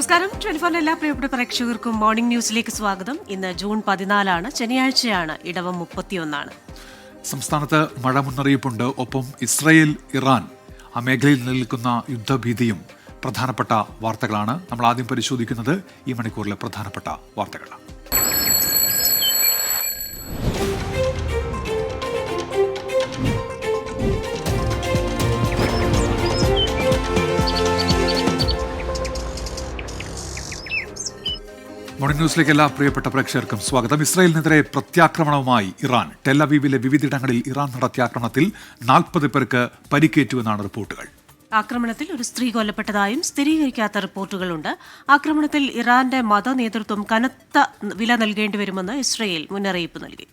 നമസ്കാരം. 24 എല്ലാ പ്രിയപ്പെട്ട പ്രേക്ഷകർക്കും മോർണിംഗ് ന്യൂസിലേക്ക് സ്വാഗതം. ഇന്ന് ജൂൺ 14 ശനിയാഴ്ചയാണ്. ഇടവം 31. സംസ്ഥാനത്ത് മഴ മുന്നറിയിപ്പുണ്ട്. ഒപ്പം ഇസ്രയേൽ ഇറാൻ ആ മേഖലയിൽ നിലനിൽക്കുന്ന യുദ്ധഭീതിയും പ്രധാനപ്പെട്ട വാർത്തകളാണ് നമ്മൾ ആദ്യം പരിശോധിക്കുന്നത്. ഈ മണിക്കൂറിലെ പ്രധാനപ്പെട്ട വാർത്തകൾ. മോർണിംഗ് ന്യൂസിലേക്ക് എല്ലാ പ്രിയപ്പെട്ട പ്രേക്ഷകർക്കും സ്വാഗതം. ഇസ്രായേലിനെതിരെ പ്രത്യാക്രമണവുമായി ഇറാൻ. ടെലവീവിലെ വിവിധയിടങ്ങളിൽ ഇറാൻ നടത്തിയ ആക്രമണത്തിൽ 40 പേർക്ക് പരിക്കേറ്റുവെന്നാണ് റിപ്പോർട്ടുകൾ. ആക്രമണത്തിൽ ഒരു സ്ത്രീ കൊല്ലപ്പെട്ടതായും സ്ഥിരീകരിക്കാത്ത റിപ്പോർട്ടുകളുണ്ട്. ആക്രമണത്തിൽ ഇറാന്റെ മത നേതൃത്വം കനത്ത വില നൽകേണ്ടി വരുമെന്ന് ഇസ്രായേൽ മുന്നറിയിപ്പ് നൽകി.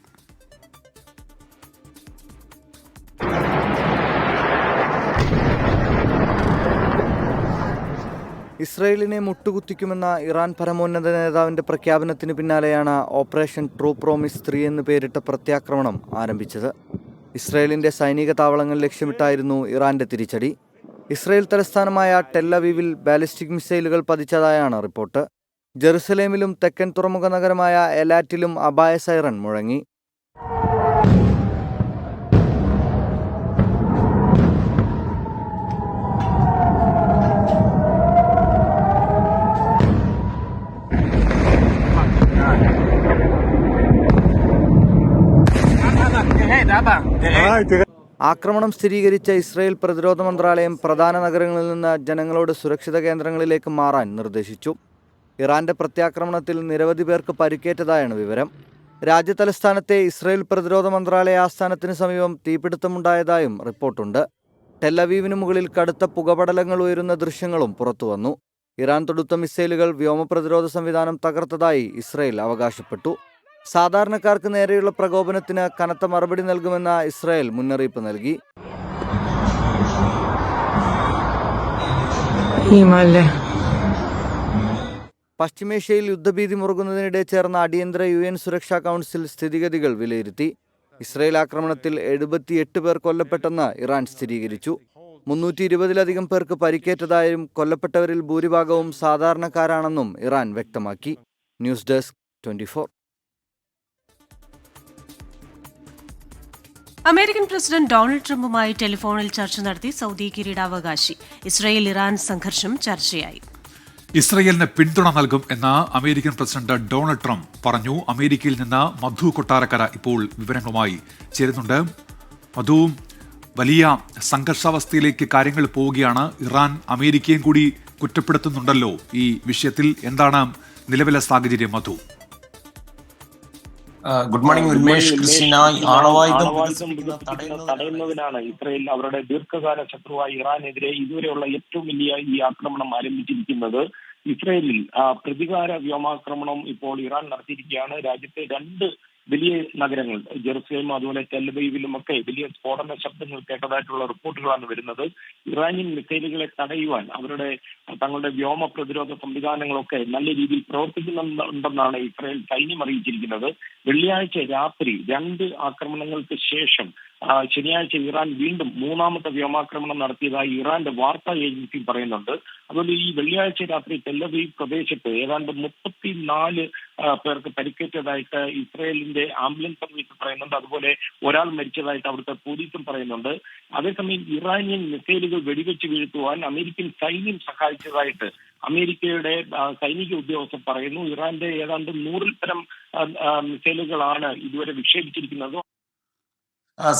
ഇസ്രയേലിനെ മുട്ടുകുത്തിക്കുമെന്ന ഇറാൻ പരമോന്നത നേതാവിന്റെ പ്രഖ്യാപനത്തിന് പിന്നാലെയാണ് ഓപ്പറേഷൻ ട്രൂ പ്രോമിസ് 3 എന്ന് പേരിട്ട പ്രത്യാക്രമണം ആരംഭിച്ചത്. ഇസ്രയേലിന്റെ സൈനിക താവളങ്ങൾ ലക്ഷ്യമിട്ടായിരുന്നു ഇറാന്റെ തിരിച്ചടി. ഇസ്രയേൽ തലസ്ഥാനമായ ടെല്ലവീവിൽ ബാലിസ്റ്റിക് മിസൈലുകൾ പതിച്ചതായാണ് റിപ്പോർട്ട്. ജെറുസലേമിലും തെക്കൻ തുറമുഖ നഗരമായ എലാറ്റിലും അപായ സൈറൺ മുഴങ്ങി. ആക്രമണം സ്ഥിരീകരിച്ച ഇസ്രായേൽ പ്രതിരോധ മന്ത്രാലയം പ്രധാന നഗരങ്ങളിൽ നിന്ന് ജനങ്ങളോട് സുരക്ഷിത കേന്ദ്രങ്ങളിലേക്ക് മാറാൻ നിർദ്ദേശിച്ചു. ഇറാന്റെ പ്രത്യാക്രമണത്തിൽ നിരവധി പേർക്ക് പരിക്കേറ്റതായാണ് വിവരം. രാജ്യതലസ്ഥാനത്തെ ഇസ്രായേൽ പ്രതിരോധ മന്ത്രാലയ ആസ്ഥാനത്തിന് സമീപം തീപിടുത്തമുണ്ടായതായും റിപ്പോർട്ടുണ്ട്. ടെല്ലവീവിന് മുകളിൽ കടുത്ത പുകപടലങ്ങൾ ഉയരുന്ന ദൃശ്യങ്ങളും പുറത്തുവന്നു. ഇറാൻ തൊടുത്ത മിസൈലുകൾ വ്യോമപ്രതിരോധ സംവിധാനം തകർത്തതായി ഇസ്രായേൽ അവകാശപ്പെട്ടു. സാധാരണക്കാർക്ക് നേരെയുള്ള പ്രകോപനത്തിന് കനത്ത മറുപടി നൽകുമെന്ന് ഇസ്രായേൽ മുന്നറിയിപ്പ് നൽകി. പശ്ചിമേഷ്യയിൽ യുദ്ധഭീതി മുറുകുന്നതിനിടെ ചേർന്ന അടിയന്തര UN സുരക്ഷാ കൗൺസിൽ സ്ഥിതിഗതികൾ വിലയിരുത്തി. ഇസ്രായേൽ ആക്രമണത്തിൽ 78 പേർ കൊല്ലപ്പെട്ടെന്ന് ഇറാൻ സ്ഥിരീകരിച്ചു. 320-ലധികം പേർക്ക് പരിക്കേറ്റതായും കൊല്ലപ്പെട്ടവരിൽ ഭൂരിഭാഗവും സാധാരണക്കാരാണെന്നും ഇറാൻ വ്യക്തമാക്കി. News desk 24. American president Donald ട്രംപുമായി ടെലിഫോണിൽ ചർച്ച നടത്തി സൗദി കിരീടാവകാശി. ഇസ്രായേൽ ഇറാൻ സംഘർഷം ചർച്ചയായി. ഇസ്രയേലിന് പിന്തുണ നൽകും എന്ന് അമേരിക്കൻ പ്രസിഡന്റ് ഡൊണാൾഡ് ട്രംപ് പറഞ്ഞു. അമേരിക്കയിൽ നിന്ന് മധു കൊട്ടാരക്കര ഇപ്പോൾ വിവരങ്ങളുമായി ചേരുന്നുണ്ട്. മധു, വലിയ സംഘർഷാവസ്ഥയിലേക്ക് കാര്യങ്ങൾ പോവുകയാണ്. ഇറാൻ അമേരിക്കയും കൂടി കുറ്റപ്പെടുത്തുന്നുണ്ടല്ലോ ഈ വിഷയത്തിൽ. എന്താണ് നിലവിലെ സാഹചര്യം Madhu? Good morning Unmesh. Christina, ആണവായുധം തടയുന്നതിനാണ് ഇസ്രയേൽ അവരുടെ ദീർഘകാല ശത്രുവായ ഇറാനെതിരെ ഇതുവരെയുള്ള ഏറ്റവും വലിയ ഈ ആക്രമണം ആരംഭിച്ചിരിക്കുന്നത്. ഇസ്രയേലിൽ പ്രതികാര വ്യോമാക്രമണം ഇപ്പോൾ ഇറാൻ നടത്തിയിരിക്കുകയാണ്. രാജ്യത്തെ 2 വലിയ നഗരങ്ങൾ ജെറുസലേം അതുപോലെ ടെൽഅവീവിലും ഒക്കെ വലിയ സ്ഫോടന ശബ്ദങ്ങൾ കേട്ടതായിട്ടുള്ള റിപ്പോർട്ടുകളാണ് വരുന്നത്. ഇറാനിയൻ മിസൈലുകളെ തടയുവാൻ തങ്ങളുടെ വ്യോമ പ്രതിരോധ സംവിധാനങ്ങളൊക്കെ നല്ല രീതിയിൽ പ്രവർത്തിക്കുന്നുണ്ടെന്നാണ് ഇസ്രായേൽ സൈന്യം അറിയിച്ചിരിക്കുന്നത്. വെള്ളിയാഴ്ച രാത്രി 2 ആക്രമണങ്ങൾക്ക് ശേഷം ശനിയാഴ്ച ഇറാൻ വീണ്ടും 3ാമത്തെ വ്യോമാക്രമണം നടത്തിയതായി ഇറാന്റെ വാർത്താ ഏജൻസി പറയുന്നുണ്ട്. അതുപോലെ ഈ വെള്ളിയാഴ്ച രാത്രി ടെൽഅവീവ് പ്രദേശത്ത് ഏതാണ്ട് 34 പേർക്ക് പരിക്കേറ്റതായിട്ട് ഇസ്രായേലിന്റെ ആംബുലൻസ് സർവീസ് പറയുന്നുണ്ട്. അതുപോലെ ഒരാൾ മരിച്ചതായിട്ട് അവിടുത്തെ പോലീസും പറയുന്നുണ്ട്. അതേസമയം ഇറാനിയൻ മിസൈലുകൾ വെടിവെച്ച് വീഴ്ത്തുവാൻ അമേരിക്കൻ സൈന്യം സഹായിച്ചതായിട്ട് അമേരിക്കയുടെ സൈനിക ഉദ്യോഗസ്ഥർ പറയുന്നു. ഇറാന്റെ ഏതാണ്ട് 100-ൽ പരം മിസൈലുകളാണ് ഇതുവരെ വിക്ഷേപിച്ചിരിക്കുന്നത്.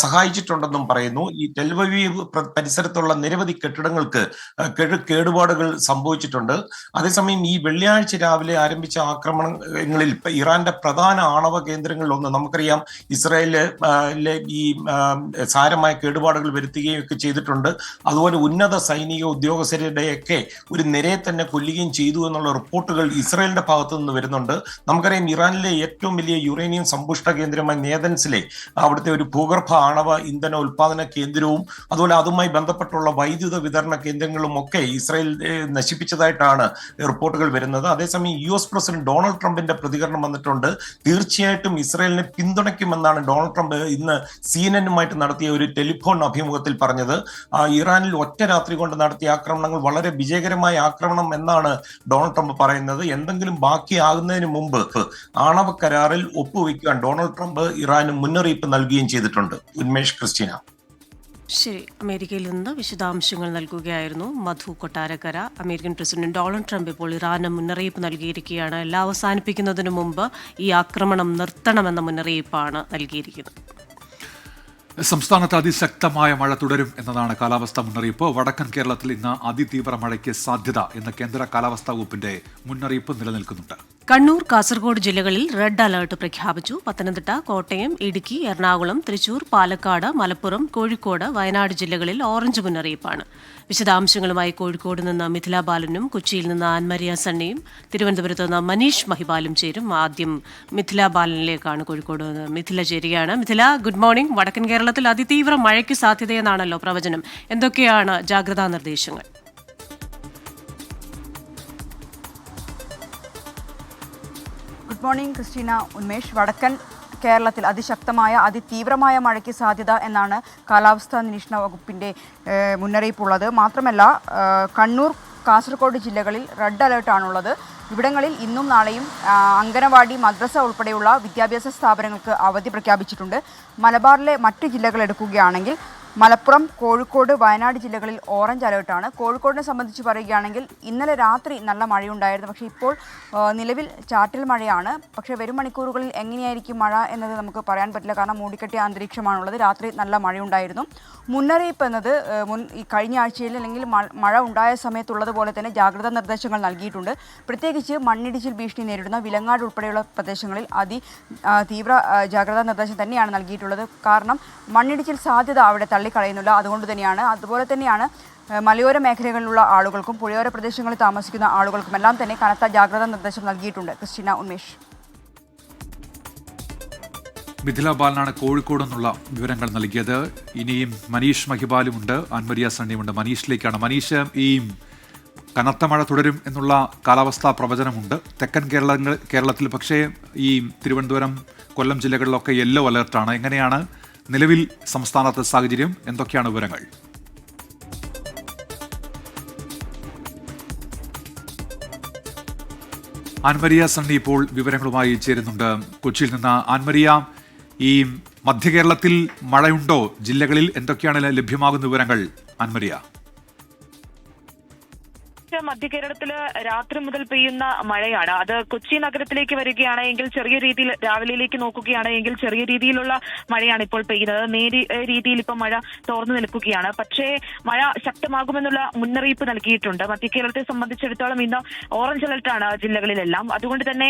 സഹായിച്ചിട്ടുണ്ടെന്നും പറയുന്നു. ഈ ടെൽഅവീവ് പരിസരത്തുള്ള നിരവധി കെട്ടിടങ്ങൾക്ക് കേടുപാടുകൾ സംഭവിച്ചിട്ടുണ്ട്. അതേസമയം ഈ വെള്ളിയാഴ്ച രാവിലെ ആരംഭിച്ച ആക്രമണങ്ങളിൽ ഇറാന്റെ പ്രധാന ആണവ കേന്ദ്രങ്ങളിലൊന്ന് നമുക്കറിയാം ഇസ്രായേലിലെ ഈ സാരമായ കേടുപാടുകൾ വരുത്തുകയും ഒക്കെ ചെയ്തിട്ടുണ്ട്. അതുപോലെ ഉന്നത സൈനിക ഉദ്യോഗസ്ഥരുടെയൊക്കെ ഒരു നിരയെ തന്നെ കൊല്ലുകയും ചെയ്തു എന്നുള്ള റിപ്പോർട്ടുകൾ ഇസ്രായേലിന്റെ ഭാഗത്തു നിന്ന് വരുന്നുണ്ട്. നമുക്കറിയാം ഇറാനിലെ ഏറ്റവും വലിയ യുറേനിയം സമ്പുഷ്ട കേന്ദ്രമായ നേതൻസിലെ അവിടുത്തെ ഒരു ഭൂഗർഭ ആണവ ഇന്ധന ഉൽപാദന കേന്ദ്രവും അതുപോലെ അതുമായി ബന്ധപ്പെട്ടുള്ള വൈദ്യുത വിതരണ കേന്ദ്രങ്ങളും ഒക്കെ ഇസ്രായേൽ നശിപ്പിച്ചതായിട്ടാണ് റിപ്പോർട്ടുകൾ വരുന്നത്. അതേസമയം US പ്രസിഡന്റ് ഡൊണാൾഡ് ട്രംപിന്റെ പ്രതികരണം വന്നിട്ടുണ്ട്. തീർച്ചയായിട്ടും ഇസ്രായേലിനെ പിന്തുണയ്ക്കുമെന്നാണ് ഡൊണാൾഡ് ട്രംപ് ഇന്ന് CNN-ഉമായിട്ട് നടത്തിയ ഒരു ടെലിഫോൺ അഭിമുഖത്തിൽ പറഞ്ഞത്. ഇറാനിൽ ഒറ്റ രാത്രി കൊണ്ട് നടത്തിയ ആക്രമണങ്ങൾ വളരെ വിജയകരമായ ആക്രമണം എന്നാണ് ഡൊണാൾഡ് ട്രംപ് പറയുന്നത്. എന്തെങ്കിലും ബാക്കിയാകുന്നതിന് മുമ്പ് ആണവ കരാറിൽ ഒപ്പുവെക്കാൻ ഡൊണാൾഡ് ട്രംപ് ഇറാന് മുന്നറിയിപ്പ് നൽകുകയും ചെയ്തിട്ടുണ്ട്. ഉന്മേഷ്, ക്രിസ്റ്റീന. ശരി, അമേരിക്കയിൽ നിന്ന് വിശദാംശങ്ങൾ നൽകുകയായിരുന്നു Madhu Kottarakkara. American president Donald Trump ഇപ്പോൾ ഇറാന് മുന്നറിയിപ്പ് നൽകിയിരിക്കുകയാണ്. എല്ലാം അവസാനിപ്പിക്കുന്നതിന് മുമ്പ് ഈ ആക്രമണം നിർത്തണമെന്ന മുന്നറിയിപ്പാണ് നൽകിയിരിക്കുന്നത്. സംസ്ഥാനത്ത് അതിശക്തമായ മഴ തുടരും എന്നതാണ് കാലാവസ്ഥാ മുന്നറിയിപ്പ്. വടക്കൻ കേരളത്തിൽ ഇന്ന് അതിതീവ്ര മഴയ്ക്ക് സാധ്യത എന്ന കേന്ദ്ര കാലാവസ്ഥാ വകുപ്പിന്റെ മുന്നറിയിപ്പ് നിലനിൽക്കുന്നുണ്ട്. കണ്ണൂർ, കാസർഗോഡ് ജില്ലകളിൽ റെഡ് അലർട്ട് പ്രഖ്യാപിച്ചു. പത്തനംതിട്ട, കോട്ടയം, ഇടുക്കി, എറണാകുളം, തൃശൂർ, പാലക്കാട്, മലപ്പുറം, കോഴിക്കോട്, വയനാട് ജില്ലകളിൽ ഓറഞ്ച് മുന്നറിയിപ്പാണ്. വിശദാംശങ്ങളുമായി കോഴിക്കോട് നിന്ന് മിഥില ബാലനും കൊച്ചിയിൽ നിന്ന് ആൻമരിയ സണ്ണിയും തിരുവനന്തപുരത്ത് നിന്ന് മനീഷ് മഹിപാലും ചേരും. ആദ്യം മിഥില ബാലനിലേക്കാണ് കോഴിക്കോട് നിന്ന് മിഥില ചേരുകയാണ്. Mithila, good morning. വടക്കൻ കേരളത്തിൽ അതിതീവ്ര മഴയ്ക്ക് സാധ്യതയെന്നാണല്ലോ പ്രവചനം. എന്തൊക്കെയാണ് ജാഗ്രതാ നിർദ്ദേശങ്ങൾ? Good morning Christina, Unmesh. വടക്കൻ കേരളത്തിൽ അതിശക്തമായ അതിതീവ്രമായ മഴയ്ക്ക് സാധ്യത എന്നാണ് കാലാവസ്ഥാ നിരീക്ഷണ വകുപ്പിൻ്റെ മുന്നറിയിപ്പുള്ളത്. മാത്രമല്ല കണ്ണൂർ, കാസർഗോഡ് ജില്ലകളിൽ റെഡ് അലേർട്ടാണുള്ളത്. ഇവിടങ്ങളിൽ ഇന്നും നാളെയും അംഗനവാടി, മദ്രസ ഉൾപ്പെടെയുള്ള വിദ്യാഭ്യാസ സ്ഥാപനങ്ങൾക്ക് അവധി പ്രഖ്യാപിച്ചിട്ടുണ്ട്. മലബാറിലെ മറ്റ് ജില്ലകൾ എടുക്കുകയാണെങ്കിൽ മലപ്പുറം, കോഴിക്കോട്, വയനാട് ജില്ലകളിൽ ഓറഞ്ച് അലേർട്ടാണ്. കോഴിക്കോടിനെ സംബന്ധിച്ച് പറയുകയാണെങ്കിൽ ഇന്നലെ രാത്രി നല്ല മഴയുണ്ടായിരുന്നു. പക്ഷേ ഇപ്പോൾ നിലവിൽ ചാറ്റൽ മഴയാണ്. പക്ഷേ വരും മണിക്കൂറുകളിൽ എങ്ങനെയായിരിക്കും മഴ എന്നത് നമുക്ക് പറയാൻ പറ്റില്ല. കാരണം മൂടിക്കെട്ടിയ അന്തരീക്ഷമാണുള്ളത്. രാത്രി നല്ല മഴയുണ്ടായിരുന്നു. മുന്നറിയിപ്പ് എന്നത് ഈ കഴിഞ്ഞ ആഴ്ചയിൽ അല്ലെങ്കിൽ മഴ ഉണ്ടായ സമയത്തുള്ളതുപോലെ തന്നെ ജാഗ്രതാ നിർദ്ദേശങ്ങൾ നൽകിയിട്ടുണ്ട്. പ്രത്യേകിച്ച് മണ്ണിടിച്ചിൽ ഭീഷണി നേരിടുന്ന വിലങ്ങാട് ഉൾപ്പെടെയുള്ള പ്രദേശങ്ങളിൽ തീവ്ര ജാഗ്രതാ നിർദ്ദേശം തന്നെയാണ് നൽകിയിട്ടുള്ളത്. കാരണം മണ്ണിടിച്ചിൽ സാധ്യത അവിടെ തള്ളിക്കളയുന്നില്ല. അതുകൊണ്ട് തന്നെയാണ്. അതുപോലെ തന്നെയാണ് മലയോര മേഖലകളിലുള്ള ആളുകൾക്കും പുഴയോര പ്രദേശങ്ങളിൽ താമസിക്കുന്ന ആളുകൾക്കും എല്ലാം തന്നെ കനത്ത ജാഗ്രതാ നിർദ്ദേശം നൽകിയിട്ടുണ്ട്. ക്രിസ്റ്റീന, ഉന്മേഷ്. മിഥില ബാലനാണ് കോഴിക്കോട് നിന്നുള്ള വിവരങ്ങൾ നൽകിയത്. ഇനിയും മനീഷ് മഹിപാലുമുണ്ട്, ആൻമരിയ സണ്ണിയുമുണ്ട്. മനീഷിലേക്കാണ്. മനീഷ്, ഈ കനത്ത മഴ തുടരും എന്നുള്ള കാലാവസ്ഥാ പ്രവചനമുണ്ട് തെക്കൻ കേരളത്തിൽ. പക്ഷേ ഈ തിരുവനന്തപുരം, കൊല്ലം ജില്ലകളിലൊക്കെ യെല്ലോ അലർട്ടാണ്. എങ്ങനെയാണ് നിലവിൽ സംസ്ഥാനത്തെ സാഹചര്യം? എന്തൊക്കെയാണ് വിവരങ്ങൾ? ആൻമരിയ സണ്ണി ഇപ്പോൾ വിവരങ്ങളുമായി ചേരുന്നുണ്ട് കൊച്ചിയിൽ നിന്ന്. ആൻമരിയ, ഈ മധ്യകേരളത്തിൽ മഴയുണ്ടോ? ജില്ലകളിൽ എന്തൊക്കെയാണ് ലഭ്യമാകുന്ന വിവരങ്ങൾ? ആൻമരിയ. മധ്യകേരളത്തില് രാത്രി മുതൽ പെയ്യുന്ന മഴയാണ്. അത് കൊച്ചി നഗരത്തിലേക്ക് വരികയാണെങ്കിൽ ചെറിയ രീതിയിൽ, രാവിലെയിലേക്ക് നോക്കുകയാണെങ്കിൽ ചെറിയ രീതിയിലുള്ള മഴയാണ് ഇപ്പോൾ പെയ്യുന്നത്. നേരിയ രീതിയിൽ ഇപ്പം മഴ തോർന്നു നിൽക്കുകയാണ്. പക്ഷേ മഴ ശക്തമാകുമെന്നുള്ള മുന്നറിയിപ്പ് നൽകിയിട്ടുണ്ട്. മധ്യകേരളത്തെ സംബന്ധിച്ചിടത്തോളം ഇന്ന് ഓറഞ്ച് അലർട്ടാണ് ജില്ലകളിലെല്ലാം. അതുകൊണ്ട് തന്നെ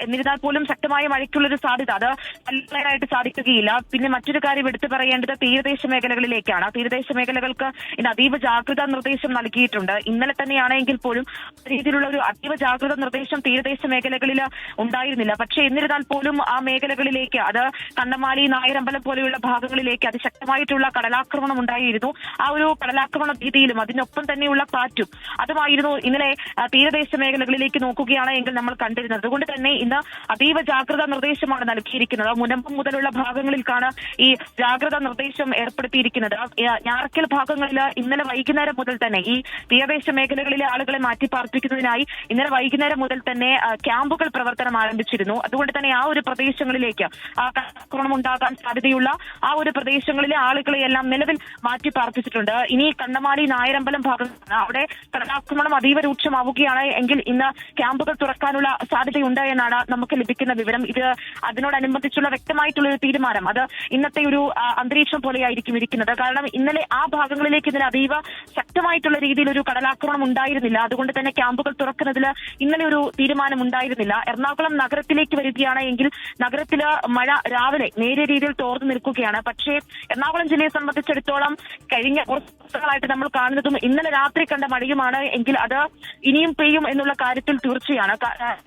എന്നിരുന്നാൽ പോലും ശക്തമായ മഴയ്ക്കുള്ളൊരു സാധ്യത അത് തള്ളാനായിട്ട് സാധിക്കുകയില്ല. പിന്നെ മറ്റൊരു കാര്യം എടുത്തു പറയേണ്ടത് തീരദേശ മേഖലകളിലേക്കാണ്. തീരദേശ മേഖലകൾക്ക് ഇന്ന് അതീവ ജാഗ്രതാ നിർദ്ദേശം നൽകിയിട്ടുണ്ട്. ഇന്നലെ തന്നെയാണെങ്കിൽ പോലും രീതിയിലുള്ള ഒരു അതീവ ജാഗ്രതാ നിർദ്ദേശം തീരദേശ മേഖലകളിൽ ഉണ്ടായിരുന്നില്ല. പക്ഷേ എന്നിരുന്നാൽ പോലും ആ മേഖലകളിലേക്ക്, അത് കണ്ണമാലി, നായരമ്പലം പോലെയുള്ള ഭാഗങ്ങളിലേക്ക് അതിശക്തമായിട്ടുള്ള കടലാക്രമണം ഉണ്ടായിരുന്നു. ആ ഒരു കടലാക്രമണ ഭീതിയിലും അതിനൊപ്പം തന്നെയുള്ള കാറ്റും അതുമായിരുന്നു ഇന്നലെ തീരദേശ മേഖലകളിലേക്ക് നോക്കുകയാണെങ്കിൽ നമ്മൾ കണ്ടിരുന്നത്. അതുകൊണ്ട് തന്നെ ഇന്ന് അതീവ ജാഗ്രതാ നിർദ്ദേശമാണ് നൽകിയിരിക്കുന്നത്. മുനമ്പം മുതലുള്ള ഭാഗങ്ങളിലാണ് ഈ ജാഗ്രതാ നിർദ്ദേശം ഏർപ്പെടുത്തിയിരിക്കുന്നത്. ഞാറക്കൽ ഭാഗങ്ങളിൽ ഇന്നലെ വൈകുന്നേരം മുതൽ തന്നെ ഈ തീരദേശ മേഖലകളിലെ ആളുകളെ മാറ്റിപ്പാർപ്പിക്കുന്നതിനായി ഇന്നലെ വൈകുന്നേരം മുതൽ തന്നെ ക്യാമ്പുകൾ പ്രവർത്തനം ആരംഭിച്ചിരുന്നു. അതുകൊണ്ട് തന്നെ ആ ഒരു പ്രദേശങ്ങളിലേക്ക് ആക്രമണം ഉണ്ടാകാൻ സാധ്യതയുള്ള ആ ഒരു പ്രദേശങ്ങളിലെ ആളുകളെ എല്ലാം നിലവിൽ മാറ്റിപ്പാർപ്പിച്ചിട്ടുണ്ട്. ഇനി കണ്ണമാലി, നായരമ്പലം ഭാഗത്താണ്. അവിടെ കടലാക്രമണം അതീവ രൂക്ഷമാവുകയാണ് എങ്കിൽ ഇന്ന് ക്യാമ്പുകൾ തുറക്കാനുള്ള സാധ്യതയുണ്ട് എന്നാണ് നമുക്ക് ലഭിക്കുന്ന വിവരം. ഇത് അതിനോടനുബന്ധിച്ചുള്ള വ്യക്തമായിട്ടുള്ള ഒരു തീരുമാനം അത് ഇന്നത്തെ ഒരു അന്തരീക്ഷം പോലെയായിരിക്കും ഇരിക്കുന്നത്. കാരണം ഇന്നലെ ആ ഭാഗങ്ങളിലേക്ക് ഇന്നലെ അതീവ ശക്തമായിട്ടുള്ള രീതിയിൽ ഒരു കടലാക്രമണം ആക്രമണം ഉണ്ടായിരുന്നില്ല. അതുകൊണ്ട് തന്നെ ക്യാമ്പുകൾ തുറക്കുന്നതിൽ ഇന്നലെ ഒരു തീരുമാനം ഉണ്ടായിരുന്നില്ല. എറണാകുളം നഗരത്തിലേക്ക് വരികയാണ് എങ്കിൽ നഗരത്തില് മഴ രാവിലെ നേരിയ രീതിയിൽ തോർന്നു നിൽക്കുകയാണ്. പക്ഷേ എറണാകുളം ജില്ലയെ സംബന്ധിച്ചിടത്തോളം കഴിഞ്ഞ കുറച്ച് ദിവസങ്ങളായിട്ട് നമ്മൾ കാണുന്നതും ഇന്നലെ രാത്രി കണ്ട മഴയുമാണ് എങ്കിൽ അത് ഇനിയും പെയ്യും എന്നുള്ള കാര്യത്തിൽ തീർച്ചയാണ്.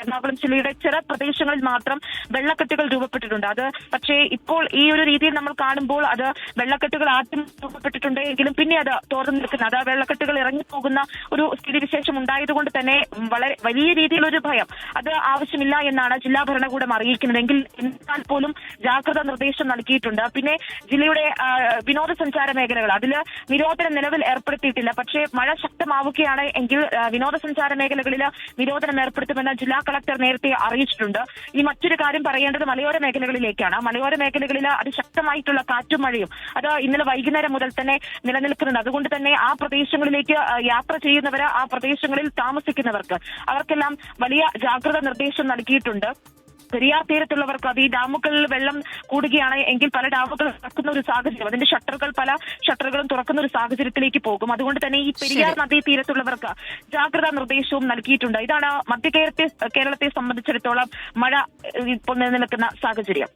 എറണാകുളം ജില്ലയുടെ ചില പ്രദേശങ്ങളിൽ മാത്രം വെള്ളക്കെട്ടുകൾ രൂപപ്പെട്ടിട്ടുണ്ട്. അത് പക്ഷേ ഇപ്പോൾ ഈ ഒരു രീതിയിൽ നമ്മൾ കാണുമ്പോൾ അത് വെള്ളക്കെട്ടുകൾ ആദ്യം രൂപപ്പെട്ടിട്ടുണ്ട് എങ്കിലും പിന്നെ അത് തോർന്നു നിൽക്കുന്ന അത് വെള്ളക്കെട്ടുകൾ ഇറങ്ങിപ്പോകുന്ന ഒരു സ്ഥിതിവിശേഷം ഉണ്ടായതുകൊണ്ട് തന്നെ വളരെ വലിയ രീതിയിലൊരു ഭയം അത് ആവശ്യമില്ല എന്നാണ് ജില്ലാ ഭരണകൂടം അറിയിക്കുന്നത്. എങ്കിൽ എന്നാൽ പോലും ജാഗ്രതാ നിർദ്ദേശം നൽകിയിട്ടുണ്ട്. പിന്നെ ജില്ലയുടെ വിനോദസഞ്ചാര മേഖലകൾ അതിൽ നിരോധനം നിലവിൽ ഏർപ്പെടുത്തിയിട്ടില്ല. പക്ഷേ മഴ ശക്തമാവുകയാണ് എങ്കിൽ വിനോദസഞ്ചാര മേഖലകളിൽ നിരോധനം ഏർപ്പെടുത്തുമെന്ന് ജില്ലാ കളക്ടർ നേരത്തെ അറിയിച്ചിട്ടുണ്ട്. ഈ മറ്റൊരു കാര്യം പറയേണ്ടത് മലയോര മേഖലകളിലേക്കാണ്. മലയോര മേഖലകളിൽ അതിശക്തമായിട്ടുള്ള കാറ്റും മഴയും അത് ഇന്നലെ വൈകുന്നേരം മുതൽ തന്നെ നിലനിൽക്കുന്നുണ്ട്. അതുകൊണ്ട് തന്നെ ആ പ്രദേശങ്ങളിലേക്ക് യാത്ര ചെയ്യുന്നവർ ആ പ്രദേശങ്ങളിൽ താമസിക്കുന്നവർക്ക് അവർക്കെല്ലാം വലിയ ജാഗ്രതാ നിർദ്ദേശം നൽകിയിട്ടുണ്ട്. പെരിയാർ തീരത്തുള്ളവർക്ക് അത് ഈ ഡാമുകളിൽ വെള്ളം കൂടുകയാണ് എങ്കിൽ പല ഡാമുകൾ തുറക്കുന്ന ഒരു സാഹചര്യം അതിന്റെ പല ഷട്ടറുകളും തുറക്കുന്ന ഒരു സാഹചര്യത്തിലേക്ക് പോകും. അതുകൊണ്ട് തന്നെ ഈ പെരിയാർ നദീ തീരത്തുള്ളവർക്ക് ജാഗ്രതാ നിർദ്ദേശവും നൽകിയിട്ടുണ്ട്. ഇതാണ് മധ്യ കേരളത്തെ സംബന്ധിച്ചിടത്തോളം മഴ ഇപ്പോൾ നിലനിൽക്കുന്ന സാഹചര്യം.